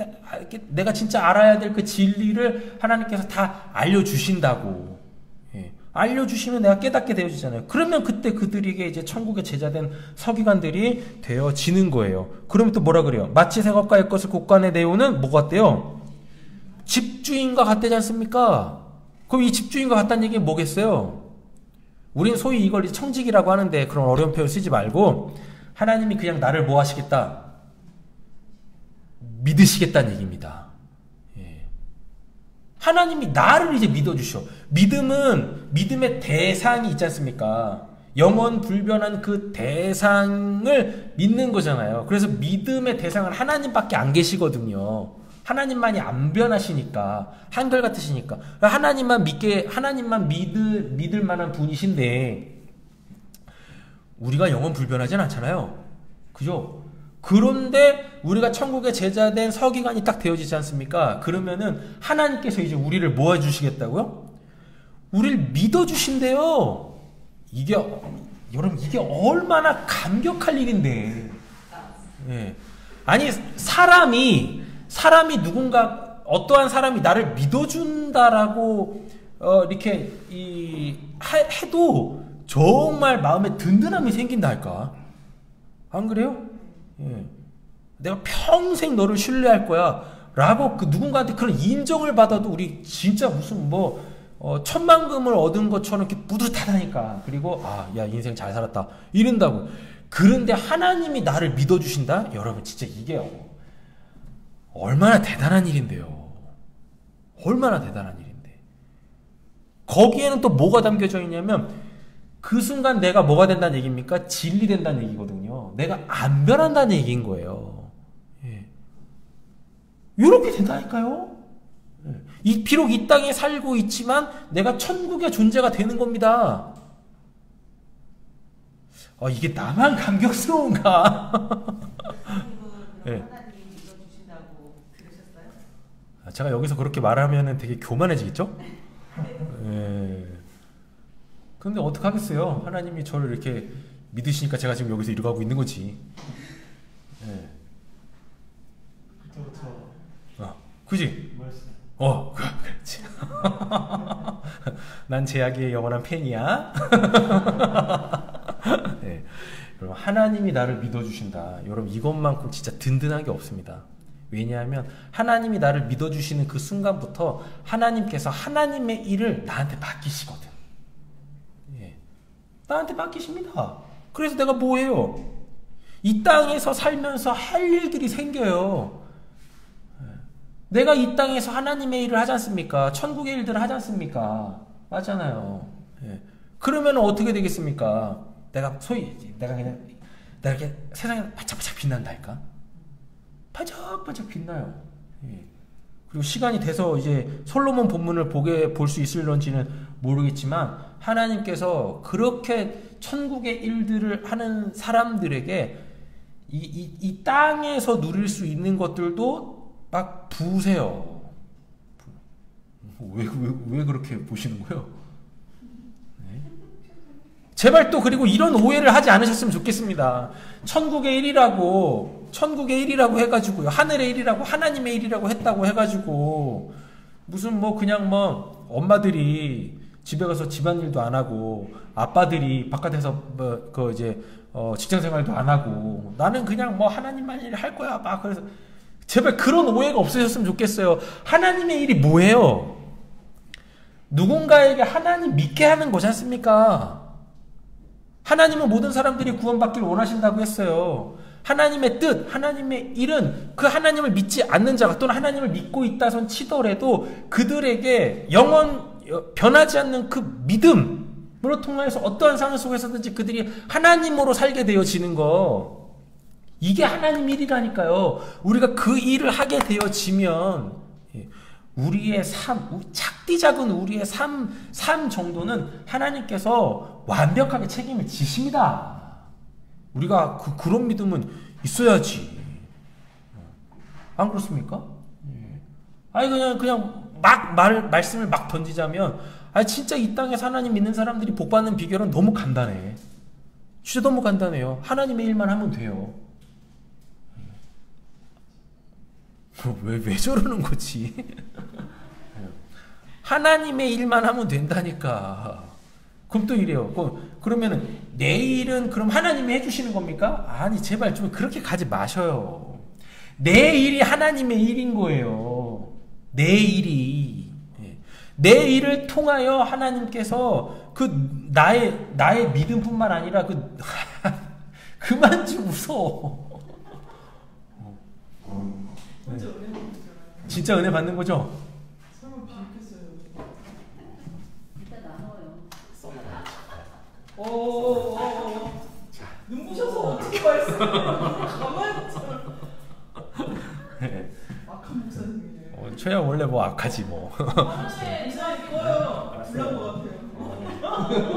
[SPEAKER 1] 내가 진짜 알아야 될 그 진리를 하나님께서 다 알려주신다고. 예. 알려주시면 내가 깨닫게 되어지잖아요. 그러면 그때 그들에게 이제 천국의 제자된 서기관들이 되어지는 거예요. 그러면 또 뭐라 그래요? 마치 새 것과 옛 것을 곳간에 내오는 뭐 같대요? 집주인과 같대지 않습니까? 그럼 이 집주인과 같다는 얘기는 뭐겠어요? 우린 소위 이걸 청직이라고 하는데 그런 어려운 표현 쓰지 말고 하나님이 그냥 나를 뭐 하시겠다? 믿으시겠다는 얘기입니다. 예. 하나님이 나를 이제 믿어주셔. 믿음은 믿음의 대상이 있지 않습니까? 영원 불변한 그 대상을 믿는 거잖아요. 그래서 믿음의 대상은 하나님밖에 안 계시거든요. 하나님만이 안 변하시니까 한결같으시니까 하나님만 믿을 만한 분이신데 우리가 영원 불변하진 않잖아요. 그죠? 그런데 우리가 천국의 제자된 서기관이 딱 되어지지 않습니까? 그러면은 하나님께서 이제 우리를 모아주시겠다고요? 우리를 믿어주신대요. 여러분 이게 얼마나 감격할 일인데. 예. 아니 사람이 누군가 어떠한 사람이 나를 믿어준다라고 이렇게 해도 정말 마음에 든든함이 생긴다 할까? 안 그래요? 예. 내가 평생 너를 신뢰할 거야 라고 그 누군가한테 그런 인정을 받아도 우리 진짜 무슨 천만금을 얻은 것처럼 이렇게 뿌듯하다니까. 그리고 야 인생 잘 살았다 이런다고. 그런데 하나님이 나를 믿어주신다? 여러분 진짜 이게 얼마나 대단한 일인데요. 얼마나 대단한 일인데. 거기에는 또 뭐가 담겨져 있냐면 그 순간 내가 뭐가 된다는 얘기입니까? 진리된다는 얘기거든요. 내가 안 변한다는 얘기인 거예요. 예. 이렇게 된다니까요. 예. 비록 이 땅에 살고 있지만 내가 천국의 존재가 되는 겁니다. 이게 나만 감격스러운가? 예. 제가 여기서 그렇게 말하면 되게 교만해지겠죠? 예. 근데 어떡하겠어요? 하나님이 저를 이렇게 믿으시니까 제가 지금 여기서 이러고 하고 있는 거지. 예. 그지? 그렇지. 난 제약의 영원한 팬이야. 네. 하나님이 나를 믿어주신다. 여러분 이것만큼 진짜 든든한 게 없습니다. 왜냐하면 하나님이 나를 믿어주시는 그 순간부터 하나님께서 하나님의 일을 나한테 맡기시거든. 예. 나한테 맡기십니다. 그래서 내가 뭐해요? 이 땅에서 살면서 할 일들이 생겨요. 내가 이 땅에서 하나님의 일을 하지 않습니까? 천국의 일들을 하지 않습니까? 맞잖아요. 예. 그러면 어떻게 되겠습니까? 내가 이렇게 세상에 반짝반짝 빛난다니까? 반짝반짝 빛나요. 예. 그리고 시간이 돼서 이제 솔로몬 본문을 볼 수 있을런지는 모르겠지만 하나님께서 그렇게 천국의 일들을 하는 사람들에게 이 땅에서 누릴 수 있는 것들도 막 부으세요. 왜 그렇게 보시는 거예요? 네. 제발 또 그리고 이런 오해를 하지 않으셨으면 좋겠습니다. 천국의 일이라고 해가지고요. 하늘의 일이라고 하나님의 일이라고 했다고 해가지고 무슨 그냥 엄마들이 집에 가서 집안일도 안 하고 아빠들이 바깥에서 직장생활도 안 하고 나는 그냥 하나님만 일 할 거야 막 그래서 제발 그런 오해가 없으셨으면 좋겠어요. 하나님의 일이 뭐예요? 누군가에게 하나님 믿게 하는 거지 않습니까? 하나님은 모든 사람들이 구원받기를 원하신다고 했어요. 하나님의 뜻, 하나님의 일은 그 하나님을 믿지 않는 자가 또는 하나님을 믿고 있다 손 치더라도 그들에게 영원 변하지 않는 그 믿음으로 통해서 어떠한 상황 속에서든지 그들이 하나님으로 살게 되어지는 거, 이게 하나님 일이라니까요. 우리가 그 일을 하게 되어지면 우리의 삶, 작디 작은 우리의 삶 정도는 하나님께서 완벽하게 책임을 지십니다. 우리가 그런 믿음은 있어야지. 안 그렇습니까? 아니 그냥 말씀을 막 던지자면 진짜 이 땅에서 하나님 믿는 사람들이 복 받는 비결은 너무 간단해. 진짜 너무 간단해요. 하나님의 일만 하면 돼요. 왜 저러는 거지? 하나님의 일만 하면 된다니까. 그럼 또 이래요. 그러면은 내일은 그럼 하나님이 해주시는 겁니까? 아니 제발 좀 그렇게 가지 마셔요. 내 일이 하나님의 일인 거예요. 내 일이. 내 일을 통하여 하나님께서 나의 믿음뿐만 아니라 그만 좀 웃어. 진짜 은혜 받는 거죠?
[SPEAKER 4] 설마 비웃겠어요.
[SPEAKER 5] 일단 나눠요.
[SPEAKER 4] 눈부셔서 어떻게 말씀해? 가만히 있잖아. 악한 목사님이네.
[SPEAKER 1] 최야 원래 악하지 뭐.
[SPEAKER 4] 네, 이상하게 꺼요. 불난 것 같아요.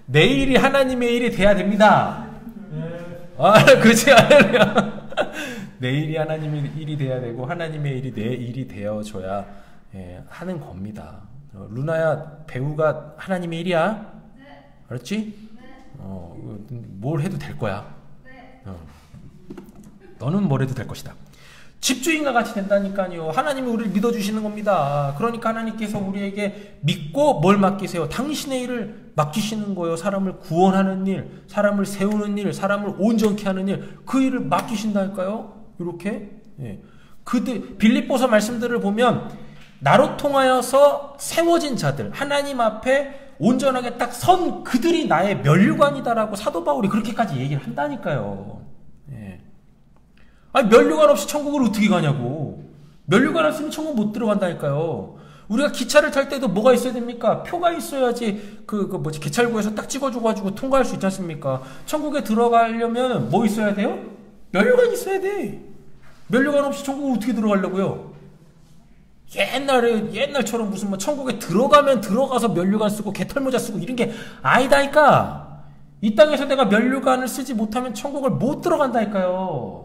[SPEAKER 1] 내 일이 하나님의 일이 돼야 됩니다.
[SPEAKER 3] 네.
[SPEAKER 1] 그렇지 않아요. 내 일이 하나님의 일이 돼야 되고 하나님의 일이 내 일이 되어줘야 하는 겁니다. 루나야, 배우가 하나님의 일이야?
[SPEAKER 5] 네.
[SPEAKER 1] 알았지?
[SPEAKER 5] 네.
[SPEAKER 1] 뭘 해도 될 거야.
[SPEAKER 5] 네.
[SPEAKER 1] 너는 뭘 해도 될 것이다. 집주인과 같이 된다니까요. 하나님이 우리를 믿어주시는 겁니다. 그러니까 하나님께서 우리에게 믿고 뭘 맡기세요? 당신의 일을 맡기시는 거예요. 사람을 구원하는 일, 사람을 세우는 일, 사람을 온전케 하는 일, 그 일을 맡기신다니까요. 이렇게. 빌립보서 말씀들을 보면 나로 통하여서 세워진 자들, 하나님 앞에 온전하게 딱 선 그들이 나의 면류관이다라고 사도 바울이 그렇게까지 얘기를 한다니까요. 면류관 없이 천국을 어떻게 가냐고. 면류관 없으면 천국 못 들어간다니까요. 우리가 기차를 탈 때도 뭐가 있어야 됩니까? 표가 있어야지 개찰구에서 딱 찍어줘가지고 통과할 수 있지 않습니까? 천국에 들어가려면 뭐 있어야 돼요? 면류관 있어야 돼. 면류관 없이 천국을 어떻게 들어가려고요? 옛날처럼 무슨 천국에 들어가면 들어가서 면류관 쓰고 개털모자 쓰고 이런 게 아니다니까. 이 땅에서 내가 면류관을 쓰지 못하면 천국을 못 들어간다니까요.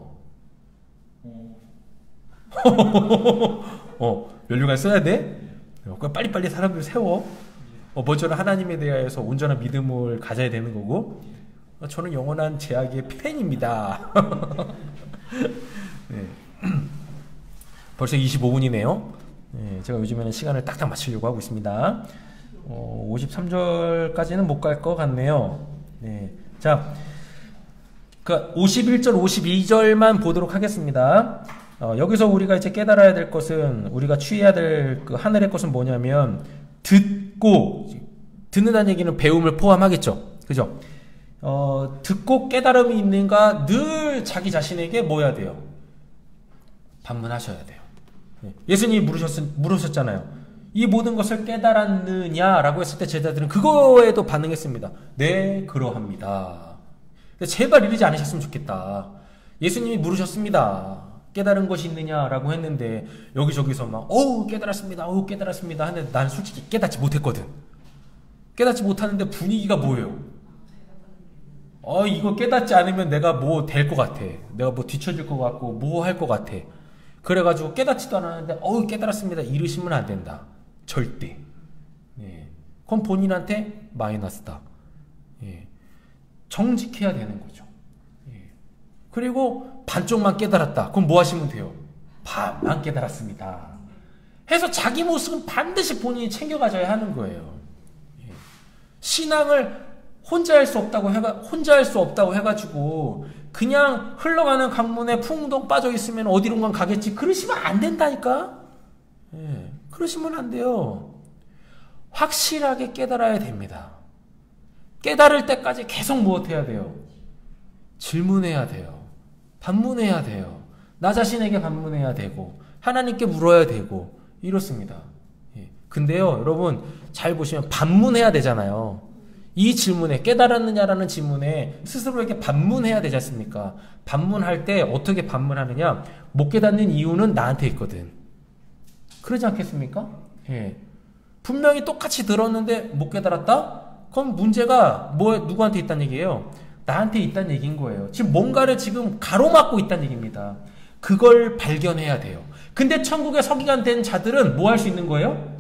[SPEAKER 1] 면류관 써야 돼? 빨리빨리 사람들 세워. 먼저는 하나님에 대해서 온전한 믿음을 가져야 되는 거고. 저는 영원한 제약의 팬입니다. 네. 벌써 25분이네요. 네, 제가 요즘에는 시간을 딱딱 맞추려고 하고 있습니다. 53절까지는 못 갈 것 같네요. 네. 자, 그 51절, 52절만 보도록 하겠습니다. 여기서 우리가 이제 깨달아야 될 것은, 우리가 취해야 될 그 하늘의 것은 뭐냐면, 듣는다는 얘기는 배움을 포함하겠죠. 그죠? 듣고 깨달음이 있는가 늘 자기 자신에게 뭐 해야 돼요? 반문하셔야 돼요. 예수님이 물으셨잖아요. 이 모든 것을 깨달았느냐라고 했을 때 제자들은 그거에도 반응했습니다. 네, 그러합니다. 제발 이러지 않으셨으면 좋겠다. 예수님이 물으셨습니다. 깨달은 것이 있느냐라고 했는데 여기저기서 막 깨달았습니다. 깨달았습니다 하는데 난 솔직히 깨닫지 못했거든. 깨닫지 못하는데 분위기가 뭐예요? 이거 깨닫지 않으면 내가 뭐 될 것 같아. 내가 뭐 뒤처질 것 같고 뭐 할 것 같아. 그래가지고 깨닫지도 않았는데 깨달았습니다 이러시면 안 된다. 절대. 예. 그건 본인한테 마이너스다. 예. 정직해야 되는 거죠. 예. 그리고 반쪽만 깨달았다. 그럼 뭐 하시면 돼요? 반만 깨달았습니다. 해서 자기 모습은 반드시 본인이 챙겨가져야 하는 거예요. 예. 신앙을 혼자 할 수 없다고 해가지고 그냥 흘러가는 강문에 풍덩 빠져 있으면 어디론가 가겠지. 그러시면 안 된다니까. 예, 그러시면 안 돼요. 확실하게 깨달아야 됩니다. 깨달을 때까지 계속 무엇해야 돼요? 질문해야 돼요. 반문해야 돼요. 나 자신에게 반문해야 되고 하나님께 물어야 되고 이렇습니다. 예. 근데요, 여러분 잘 보시면 반문해야 되잖아요. 이 질문에, 깨달았느냐라는 질문에 스스로에게 반문해야 되지 않습니까? 반문할 때 어떻게 반문하느냐? 못 깨닫는 이유는 나한테 있거든. 그러지 않겠습니까? 예. 분명히 똑같이 들었는데 못 깨달았다? 그럼 문제가 누구한테 있다는 얘기예요? 나한테 있다는 얘기인 거예요. 지금 뭔가를 지금 가로막고 있다는 얘기입니다. 그걸 발견해야 돼요. 근데 천국에 서기관 된 자들은 뭐 할 수 있는 거예요?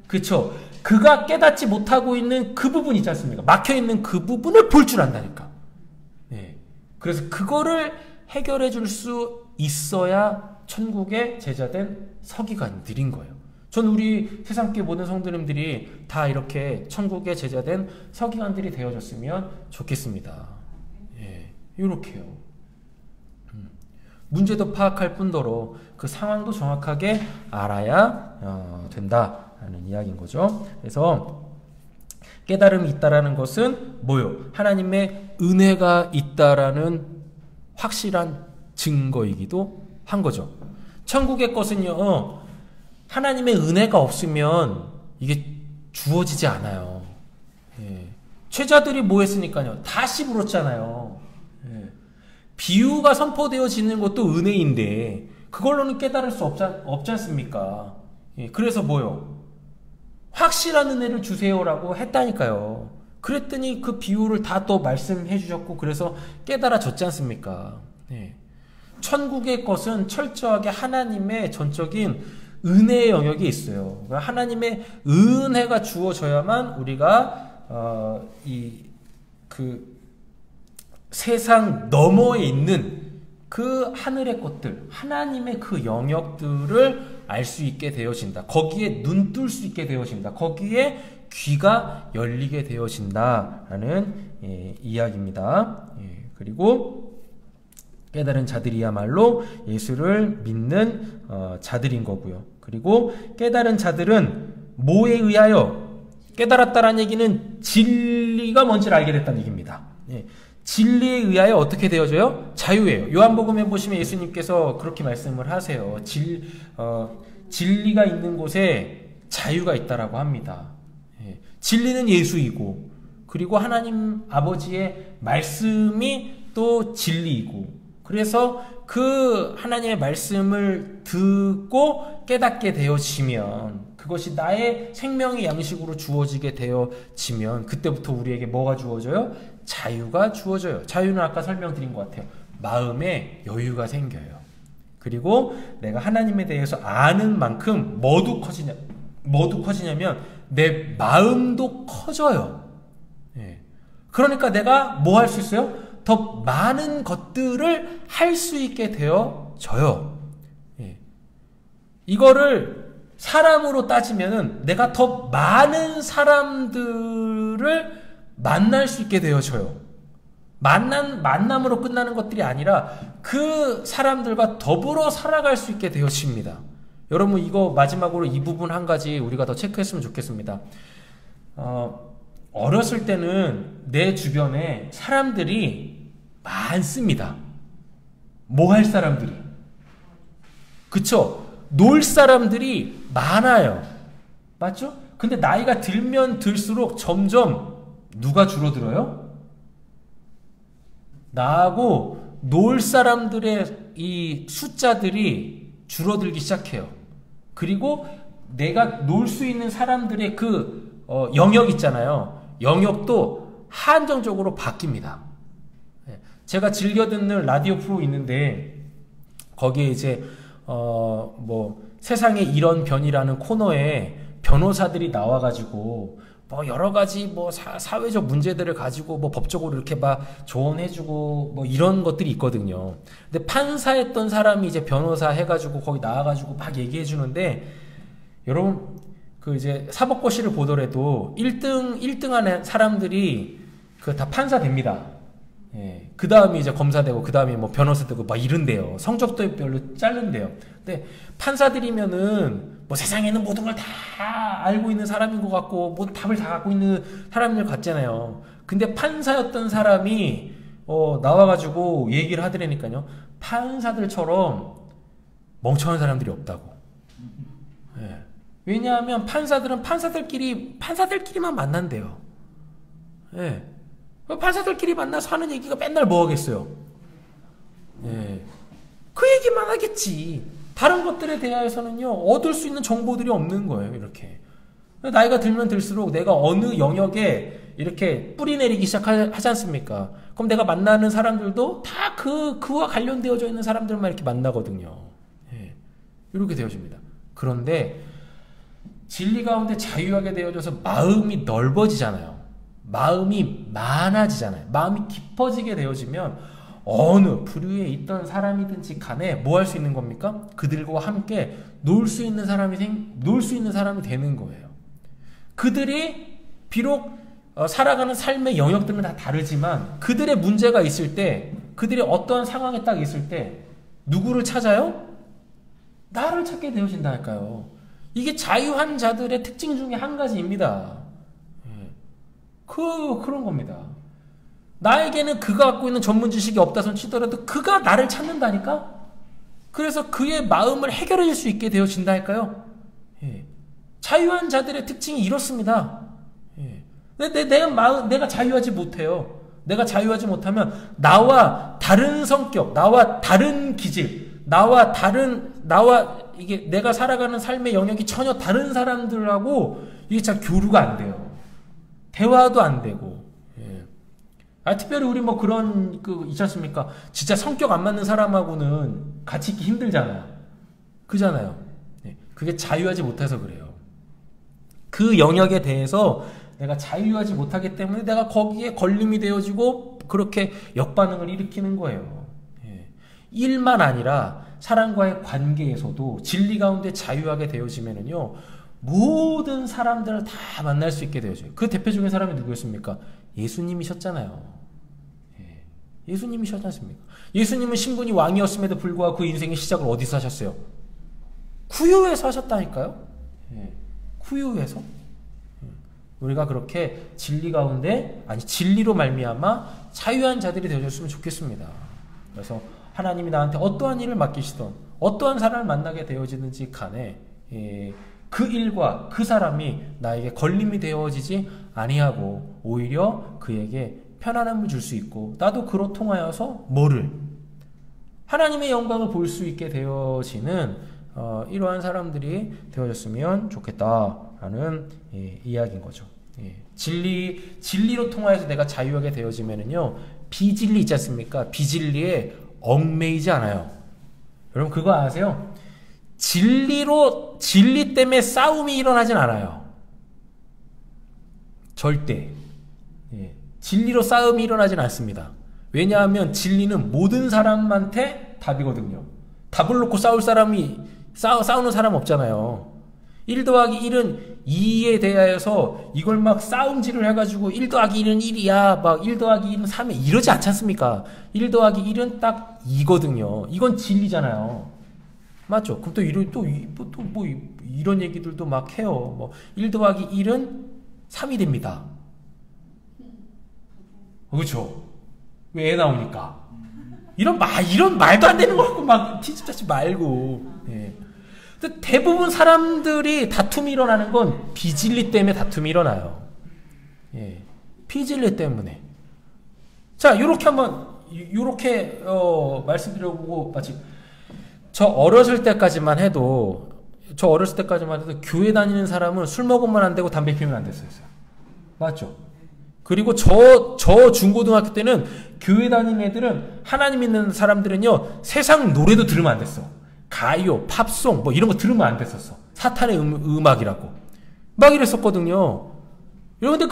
[SPEAKER 1] 그쵸? 그가 깨닫지 못하고 있는 그 부분 있지 않습니까? 막혀있는 그 부분을 볼 줄 안다니까. 예. 그래서 그거를 해결해 줄 수 있어야 천국의 제자된 서기관들인 거예요. 전 우리 세상계 모든 성도님들이 다 이렇게 천국의 제자된 서기관들이 되어줬으면 좋겠습니다. 예. 이렇게요. 문제도 파악할 뿐더러 그 상황도 정확하게 알아야 된다라는 이야기인 거죠. 그래서 깨달음이 있다라는 것은 뭐요? 하나님의 은혜가 있다라는 확실한 증거이기도 한 거죠. 천국의 것은요, 하나님의 은혜가 없으면 이게 주어지지 않아요. 예. 최자들이 뭐 했으니까요? 다 씨부렸잖아요. 예. 비유가 선포되어지는 것도 은혜인데 그걸로는 깨달을 수 없지 않습니까? 예. 그래서 뭐요? 확실한 은혜를 주세요라고 했다니까요. 그랬더니 그 비유를 다 또 말씀해 주셨고 그래서 깨달아졌지 않습니까? 예. 천국의 것은 철저하게 하나님의 전적인 은혜의 영역이 있어요. 하나님의 은혜가 주어져야만 우리가 그 세상 너머에 있는 그 하늘의 것들, 하나님의 그 영역들을 알 수 있게 되어진다. 거기에 눈 뜰 수 있게 되어진다. 거기에 귀가 열리게 되어진다라는 이야기입니다. 그리고 깨달은 자들이야말로 예수를 믿는 자들인 거고요. 그리고 깨달은 자들은 뭐에 의하여 깨달았다라는 얘기는 진리가 뭔지를 알게 됐다는 얘기입니다. 진리에 의하여 어떻게 되어져요? 자유예요. 요한복음에 보시면 예수님께서 그렇게 말씀을 하세요. 진리가 있는 곳에 자유가 있다라고 합니다. 진리는 예수이고 그리고 하나님 아버지의 말씀이 또 진리이고 그래서 그 하나님의 말씀을 듣고 깨닫게 되어지면 그것이 나의 생명의 양식으로 주어지게 되어지면 그때부터 우리에게 뭐가 주어져요? 자유가 주어져요. 자유는 아까 설명드린 것 같아요. 마음에 여유가 생겨요. 그리고 내가 하나님에 대해서 아는 만큼 뭐도 커지냐면 내 마음도 커져요. 그러니까 내가 뭐 할 수 있어요? 더 많은 것들을 할 수 있게 되어져요. 이거를 사람으로 따지면은 내가 더 많은 사람들을 만날 수 있게 되어져요. 만남으로 끝나는 것들이 아니라 그 사람들과 더불어 살아갈 수 있게 되어집니다. 여러분 이거 마지막으로 이 부분 한 가지 우리가 더 체크했으면 좋겠습니다. 어렸을 때는 내 주변에 사람들이 많습니다. 뭐 할 사람들이. 그쵸? 놀 사람들이 많아요. 맞죠? 근데 나이가 들면 들수록 점점 누가 줄어들어요? 나하고 놀 사람들의 이 숫자들이 줄어들기 시작해요. 그리고 내가 놀 수 있는 사람들의 그 영역 있잖아요. 영역도 한정적으로 바뀝니다. 제가 즐겨 듣는 라디오 프로 있는데 거기에 이제 뭐 세상에 이런 변이라는 코너에 변호사들이 나와가지고 뭐 여러 가지 뭐 사회적 문제들을 가지고 뭐 법적으로 이렇게 막 조언해주고 뭐 이런 것들이 있거든요. 근데 판사했던 사람이 이제 변호사 해가지고 거기 나와가지고 막 얘기해주는데 여러분 그 이제 사법고시를 보더라도 1등하는 사람들이 그 다 판사 됩니다. 예. 그 다음에 이제 검사 되고 그 다음에 뭐 변호사 되고 막 이런데요. 성적도 별로 짧은데요. 근데 판사들이면은 뭐 세상에는 모든 걸 다 알고 있는 사람인 것 같고 뭐 답을 다 갖고 있는 사람들 같잖아요. 근데 판사였던 사람이 나와가지고 얘기를 하더라니까요. 판사들처럼 멍청한 사람들이 없다고. 예. 왜냐하면 판사들은 판사들끼리만 만난대요. 예. 판사들끼리 만나서 하는 얘기가 맨날 뭐 하겠어요? 예. 그 얘기만 하겠지. 다른 것들에 대해서는요, 얻을 수 있는 정보들이 없는 거예요, 이렇게. 나이가 들면 들수록 내가 어느 영역에 이렇게 뿌리 내리기 시작하지 않습니까? 그럼 내가 만나는 사람들도 다 그와 관련되어져 있는 사람들만 이렇게 만나거든요. 예. 이렇게 되어집니다. 그런데 진리 가운데 자유하게 되어져서 마음이 넓어지잖아요. 마음이 많아지잖아요. 마음이 깊어지게 되어지면 어느 부류에 있던 사람이든지 간에 뭐 할 수 있는 겁니까? 그들과 함께 놀 수 있는 사람이 되는 거예요. 그들이 비록 살아가는 삶의 영역들은 다 다르지만 그들의 문제가 있을 때, 그들이 어떠한 상황에 딱 있을 때 누구를 찾아요? 나를 찾게 되어진다니까요. 이게 자유한 자들의 특징 중에 한 가지입니다. 그런 겁니다. 나에게는 그가 갖고 있는 전문 지식이 없다 손 치더라도 그가 나를 찾는다니까? 그래서 그의 마음을 해결해 줄 수 있게 되어진다니까요. 예. 자유한 자들의 특징이 이렇습니다. 예. 내가 자유하지 못해요. 내가 자유하지 못하면 나와 다른 성격, 나와 다른 기질, 이게 내가 살아가는 삶의 영역이 전혀 다른 사람들하고 이게 잘 교류가 안 돼요. 대화도 안 되고. 예. 특별히 우리 뭐 그런 있지 않습니까? 진짜 성격 안 맞는 사람하고는 같이 있기 힘들잖아요. 그잖아요. 예. 그게 자유하지 못해서 그래요. 그 영역에 대해서 내가 자유하지 못하기 때문에 내가 거기에 걸림이 되어지고 그렇게 역반응을 일으키는 거예요. 예. 일만 아니라 사람과의 관계에서도 진리 가운데 자유하게 되어지면은요, 모든 사람들을 다 만날 수 있게 되어져요. 그 대표적인 사람이 누구였습니까? 예수님이셨잖아요. 예. 예수님이셨지 않습니까? 예수님은 신분이 왕이었음에도 불구하고 그 인생의 시작을 어디서 하셨어요? 구유에서 하셨다니까요. 예. 구유에서. 우리가 그렇게 진리 가운데, 진리로 말미암아 자유한 자들이 되어줬으면 좋겠습니다. 그래서 하나님이 나한테 어떠한 일을 맡기시던 어떠한 사람을 만나게 되어지는지 간에 그 일과 그 사람이 나에게 걸림이 되어지지 아니하고 오히려 그에게 편안함을 줄 수 있고 나도 그로 통하여서 하나님의 영광을 볼 수 있게 되어지는 이러한 사람들이 되어졌으면 좋겠다라는 이야기인 거죠. 진리로 통하여서 내가 자유하게 되어지면은요, 비진리 있지 않습니까? 비진리에 얽매이지 않아요. 여러분 그거 아세요? 진리 때문에 싸움이 일어나진 않아요. 절대. 진리로 싸움이 일어나진 않습니다. 왜냐하면 진리는 모든 사람한테 답이거든요. 답을 놓고 싸우는 사람 없잖아요. 1 더하기 1은 2에 대하여서 이걸 막 싸움질을 해가지고 1 더하기 1은 1이야, 막 1 더하기 1은 3이야, 이러지 않지 않습니까? 1 더하기 1은 딱 2거든요. 이건 진리잖아요. 맞죠? 그럼 또 이런 얘기들도 막 해요. 뭐 1 더하기 1은 3이 됩니다. 그렇죠? 왜 애 나오니까? 이런 말도 안 되는 거 갖고 막 티집잡지 말고. 예. 근데 대부분 사람들이 다툼이 일어나는 건 비진리 때문에 다툼이 일어나요. 예. 비진리 때문에. 자, 요렇게 말씀드려보고 마치 저 어렸을 때까지만 해도 교회 다니는 사람은 술 먹으면 안 되고 담배 피우면 안 됐어요. 맞죠? 그리고 저 중고등학교 때는 교회 다니는 애들은 하나님 믿는 사람들은요 세상 노래도 들으면 안 됐어. 가요, 팝송 뭐 이런 거 들으면 안 됐었어. 사탄의 음악이라고 막 이랬었거든요. 여러분들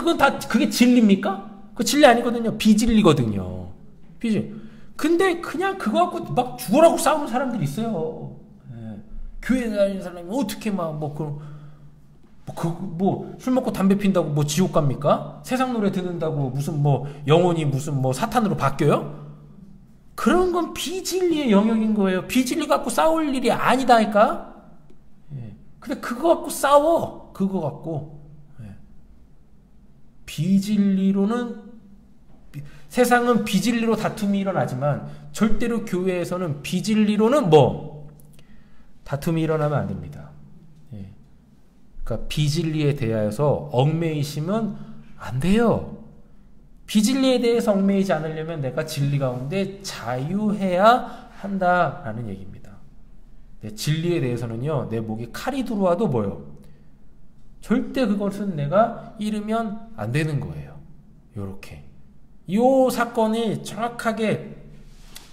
[SPEAKER 1] 그게 진리입니까? 그 진리 아니거든요. 비진리거든요. 근데 그냥 그거 갖고 막 죽으라고 싸우는 사람들이 있어요. 예. 교회 다니는 사람이 어떻게 술 먹고 담배 핀다고 뭐 지옥 갑니까? 세상 노래 듣는다고 무슨 영혼이 무슨 사탄으로 바뀌어요? 그런 건 비진리의 영역인 거예요. 비진리 갖고 싸울 일이 아니다니까? 예. 근데 그거 갖고 싸워. 그거 갖고. 예. 세상은 비진리로 다툼이 일어나지만 절대로 교회에서는 비진리로는 다툼이 일어나면 안 됩니다. 예. 그러니까 비진리에 대하여서 얽매이시면 안 돼요. 비진리에 대해서 얽매이지 않으려면 내가 진리 가운데 자유해야 한다라는 얘기입니다. 진리에 대해서는요, 내 목에 칼이 들어와도 절대 그것은 내가 잃으면 안 되는 거예요. 요렇게. 요 사건이 정확하게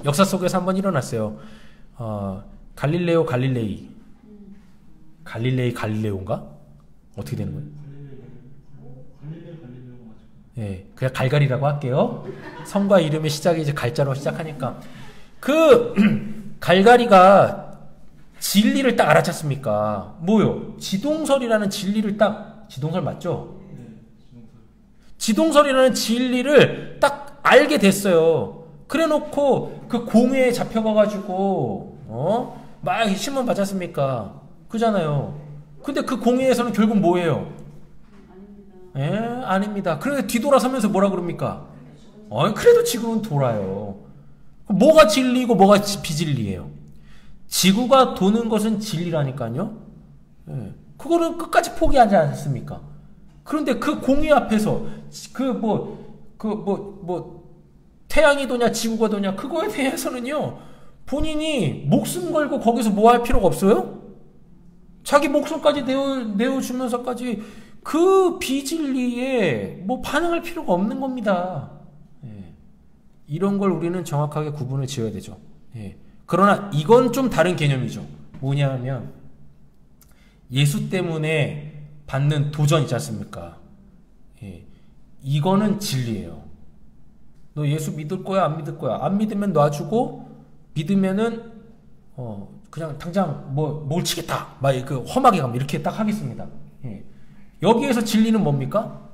[SPEAKER 1] 역사 속에서 한번 일어났어요. 갈릴레오인가? 어떻게 되는 거예요? 예, 그냥 갈갈이라고 할게요. 성과 이름의 시작이 이제 갈자로 시작하니까. 갈갈이가 진리를 딱 알아챘습니까? 지동설이라는 진리를 지동설 맞죠? 지동설이라는 진리를 딱 알게 됐어요. 그래 놓고 그 공회에 잡혀가가지고, 막 신문 받았습니까? 그잖아요. 근데 그 공회에서는 결국 뭐예요? 예, 아닙니다. 그런데 뒤돌아서면서 뭐라 그럽니까? 그래도 지구는 돌아요. 뭐가 진리고 뭐가 비진리예요? 지구가 도는 것은 진리라니까요. 예, 그거는 끝까지 포기하지 않습니까? 그런데 그 공의 앞에서 태양이 도냐 지구가 도냐 그거에 대해서는요 본인이 목숨 걸고 거기서 뭐 할 필요가 없어요? 자기 목숨까지 내어주면서까지 그 비진리에 반응할 필요가 없는 겁니다. 예. 이런 걸 우리는 정확하게 구분을 지어야 되죠. 예. 그러나 이건 좀 다른 개념이죠. 뭐냐면 예수 때문에 받는 도전 있지 않습니까? 예. 이거는 진리예요. 너 예수 믿을 거야 안 믿을 거야? 안 믿으면 놔주고 믿으면은 그냥 당장 뭘 치겠다 막 험하게 가면 이렇게 딱 하겠습니다. 예. 여기에서 진리는 뭡니까?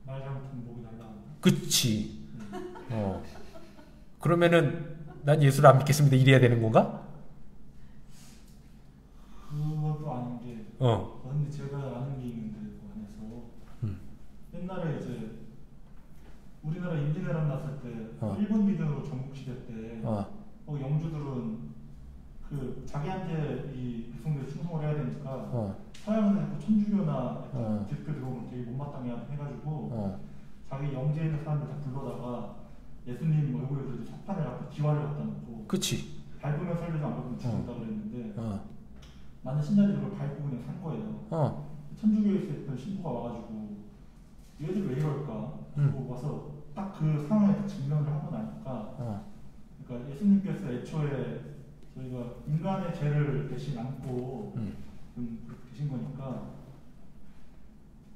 [SPEAKER 3] 말 잘못하면 목이 날라간다.
[SPEAKER 1] 그치. 그러면은 난 예수를 안 믿겠습니다 이래야 되는 건가?
[SPEAKER 3] 그것도 아닌 게 근데 제가 아는 게 있는데 안에서 옛날에 이제 우리나라 임진왜란 났을 때 일본 비대로 전국시대 때 영주들은 자기한테 이 백성들이 충성을 해야 되니까 서양에서 천주교나 기독교 들어오면 되게 못마땅해 해가지고 자기 영지에 있는 사람들 다 불러다가 예수님 얼굴에서 석판을 갖고 기와를 갖다 놓고
[SPEAKER 1] 그치.
[SPEAKER 3] 밟으면 살리지 안 밟으면 죽는다 그랬는데 많은 신자들이 그걸 밟고 그냥 산 거예요. 천주교에 있었던 신부가 와가지고 얘들 왜 이럴까? 그리고 와서 딱 그 상황에 딱 증명을 하고 나니까 그러니까 예수님께서 애초에 저희가 인간의 죄를 대신 안고 그렇게 되신 거니까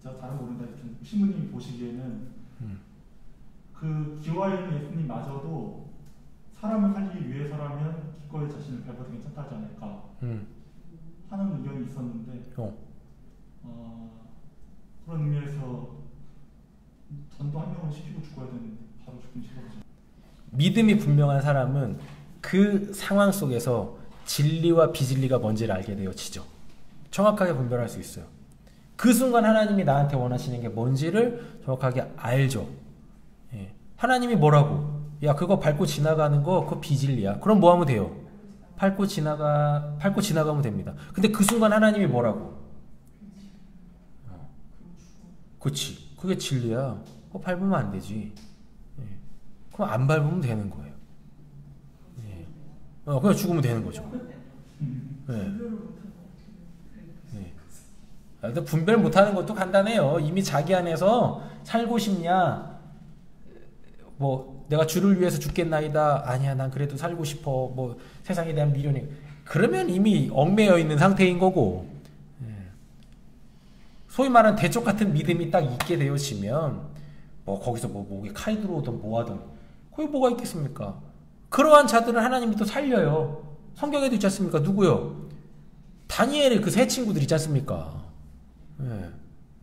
[SPEAKER 3] 제가 잘은 모른다 했지만 신부님이 보시기에는 그 기와에 있는 예수님마저도 사람을 살리기 위해서라면 기꺼이 자신을 밟아도 괜찮다지 않을까 하는 의견이 있었는데 그런 의미에서 전도 한 명을 시키고 죽어야 되는데 바로 죽긴 싫어하죠.
[SPEAKER 1] 믿음이 분명한 사람은 그 상황 속에서 진리와 비진리가 뭔지를 알게 되어지죠. 정확하게 분별할 수 있어요. 그 순간 하나님이 나한테 원하시는 게 뭔지를 정확하게 알죠. 예. 하나님이 뭐라고? 야, 그거 밟고 지나가는 거 그거 비진리야. 그럼 뭐 하면 돼요? 밟고 지나가면 됩니다. 근데 그 순간 하나님이 뭐라고? 그치. 그게 진리야. 그거 밟으면 안 되지. 예. 그럼 안 밟으면 되는 거예요. 예. 그냥 죽으면 되는 거죠. 예. 예. 근데 분별 못하는 것도 간단해요. 이미 자기 안에서 살고 싶냐? 뭐 내가 주를 위해서 죽겠나이다. 아니야, 난 그래도 살고 싶어. 뭐 세상에 대한 미련이. 그러면 이미 얽매여 있는 상태인 거고. 소위 말하는 대적 같은 믿음이 딱 있게 되어지면 뭐 거기서 뭐 목에 칼 들어오든 뭐하든 거기 뭐가 있겠습니까? 그러한 자들은 하나님이 또 살려요. 성경에도 있지 않습니까? 누구요? 다니엘의 그 세 친구들 있지 않습니까? 예.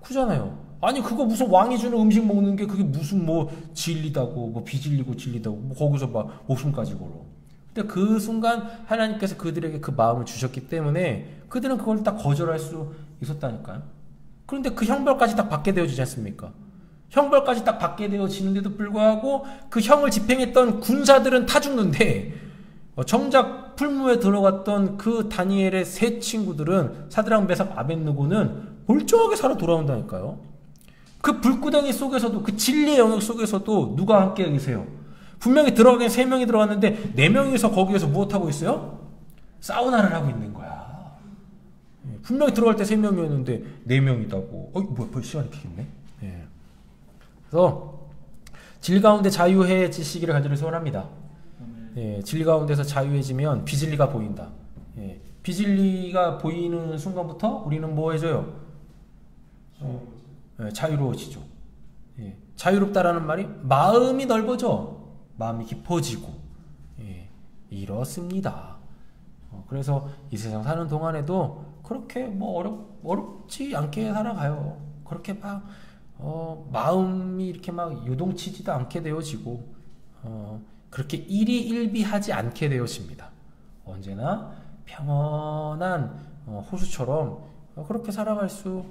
[SPEAKER 1] 그잖아요. 아니 그거 무슨 왕이 주는 음식 먹는 게 그게 무슨 뭐 진리다고 뭐 비진리고 진리다고 뭐 거기서 막 목숨까지 걸어. 근데 그 순간 하나님께서 그들에게 그 마음을 주셨기 때문에 그들은 그걸 딱 거절할 수 있었다니까요. 그런데 그 형벌까지 딱 받게 되어지지 않습니까? 형벌까지 딱 받게 되어지는데도 불구하고 그 형을 집행했던 군사들은 타 죽는데 정작 풀무에 들어갔던 그 다니엘의 세 친구들은 사드락 메삭 아벳느고는 멀쩡하게 살아 돌아온다니까요. 그 불구덩이 속에서도 그 진리의 영역 속에서도 누가 함께 계세요? 분명히 들어가긴 3명이 들어갔는데 4명이서 거기에서 무엇하고 있어요? 사우나를 하고 있는 거야. 분명히 들어갈 때 3명이었는데 4명이다고. 뭐야, 벌써 시간이 이렇게 네. 예. 그래서 질 가운데 자유해지시기를 간절히 소원합니다. 예, 질 가운데서 자유해지면 비진리가 보인다. 예, 비진리가 보이는 순간부터 우리는 뭐 해줘요? 자유로워지죠. 예, 자유롭다라는 말이 마음이 넓어져. 마음이 깊어지고. 예, 이렇습니다. 그래서 이 세상 사는 동안에도 그렇게 뭐 어렵지 않게 살아가요. 그렇게 막 마음이 이렇게 막 요동치지도 않게 되어지고 그렇게 일희일비하지 않게 되어집니다. 언제나 평온한 호수처럼 그렇게 살아갈 수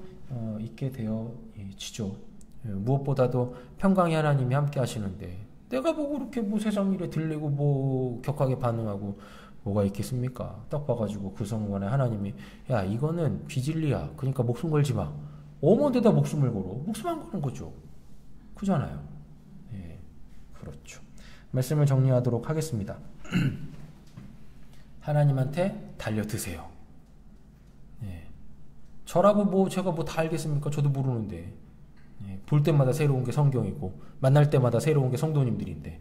[SPEAKER 1] 있게 되어지죠. 무엇보다도 평강의 하나님이 함께 하시는데 내가 보고 그렇게 뭐 세상 일에 들리고 뭐 격하게 반응하고 뭐가 있겠습니까? 딱 봐가지고 그 순간에 하나님이 야 이거는 비진리야. 그러니까 목숨 걸지 마. 어머데다 목숨을 걸어. 목숨 안 거는 거죠. 그잖아요. 예, 그렇죠. 말씀을 정리하도록 하겠습니다. 하나님한테 달려드세요. 예. 저라고 뭐 제가 뭐 다 알겠습니까? 저도 모르는데. 예. 볼 때마다 새로운 게 성경이고 만날 때마다 새로운 게 성도님들인데.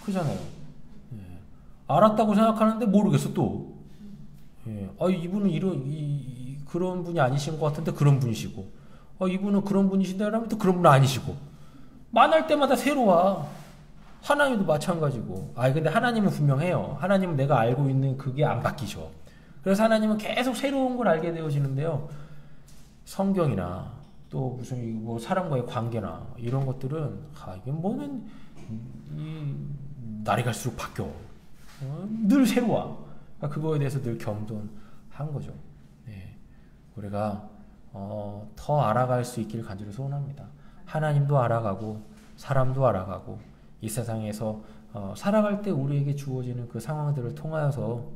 [SPEAKER 1] 그잖아요. 예. 알았다고 생각하는데 모르겠어 또. 예. 이분은 그런 분이 아니신 것 같은데 그런 분이시고 이분은 그런 분이신데 그러면 또 그런 분은 아니시고 만날 때마다 새로워. 하나님도 마찬가지고. 근데 하나님은 분명해요. 하나님은 내가 알고 있는 그게 안 바뀌죠. 그래서 하나님은 계속 새로운 걸 알게 되어지는데요. 성경이나 또 무슨 뭐 사람과의 관계나 이런 것들은 이게 뭐는 날이 갈수록 바뀌어. 늘 새로워. 그거에 대해서 늘 겸손한 거죠. 네. 우리가 더 알아갈 수 있기를 간절히 소원합니다. 하나님도 알아가고 사람도 알아가고 이 세상에서 살아갈 때 우리에게 주어지는 그 상황들을 통하여서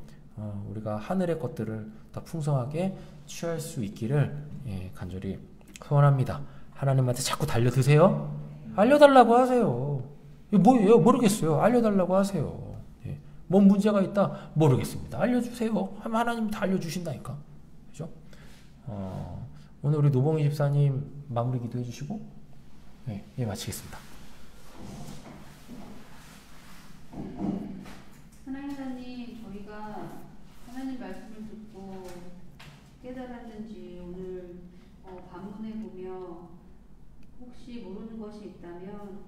[SPEAKER 1] 우리가 하늘의 것들을 더 풍성하게 취할 수 있기를 간절히 소원합니다. 하나님한테 자꾸 달려드세요. 알려달라고 하세요. 뭐예요? 모르겠어요. 알려달라고 하세요. 뭔 문제가 있다? 모르겠습니다. 알려주세요. 하면 하나님 다 알려주신다니까. 그죠? 오늘 우리 노봉희 집사님 마무리 기도해 주시고 마치겠습니다.
[SPEAKER 5] 하나님, 저희가 하나님 말씀을 듣고 깨달았는지 오늘 반문해 보며 혹시 모르는 것이 있다면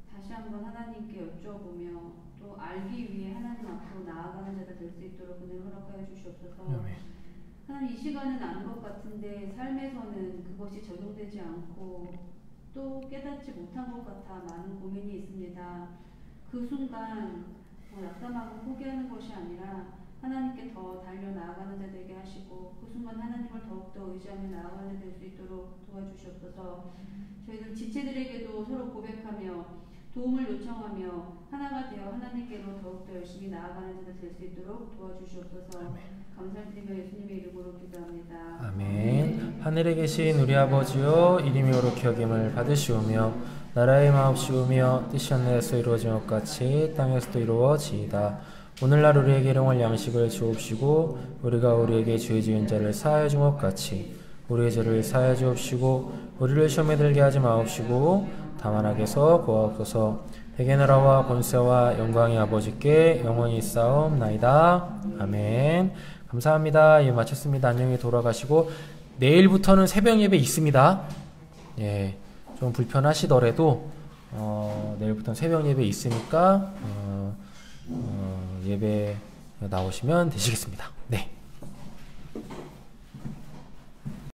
[SPEAKER 5] 다시 한번 하나님께 여쭤보며 또 알기 위해 하나님 앞으로 나아가는 자가 될 수 있도록 은혜 허락하여 주시옵소서. 하나님 이 시간은 아는 것 같은데 삶에서는 그것이 적용되지 않고 또 깨닫지 못한 것 같아 많은 고민이 있습니다. 그 순간 낙담하고 포기하는 것이 아니라 하나님께 더 달려나아가는 자 되게 하시고 그 순간 하나님을 더욱더 의지하며 나아가는 자 될 수 있도록 도와주시옵소서. 저희들 지체들에게도 서로 고백하며 도움을 요청하며 하나가 되어 하나님께로 더욱더 열심히 나아가는 자 될 수 있도록 도와주시옵소서. 감사드리며 예수님의 이름으로 기도합니다.
[SPEAKER 1] 아멘. 하늘에 계신 우리 아버지여, 이름이 거룩히 여김을 받으시오며 나라의 마옵시오며 뜻이 하늘에서 이루어진 것 같이 땅에서도 이루어지이다. 오늘날 우리에게 일용할 양식을 주옵시고 우리가 우리에게 죄 지은 자를 사하여 준 것 같이 우리의 죄를 사하여 주옵시고 우리를 시험에 들게 하지 마옵시고 다만 악에서 구하옵소서. 대개 나라와 권세와 영광이 아버지께 영원히 있사옵나이다. 아멘. 감사합니다. 예, 마쳤습니다. 안녕히 돌아가시고 내일부터는 새벽 예배 있습니다. 예, 좀 불편하시더라도 내일부터는 새벽 예배 있으니까 예배 나오시면 되시겠습니다. 네.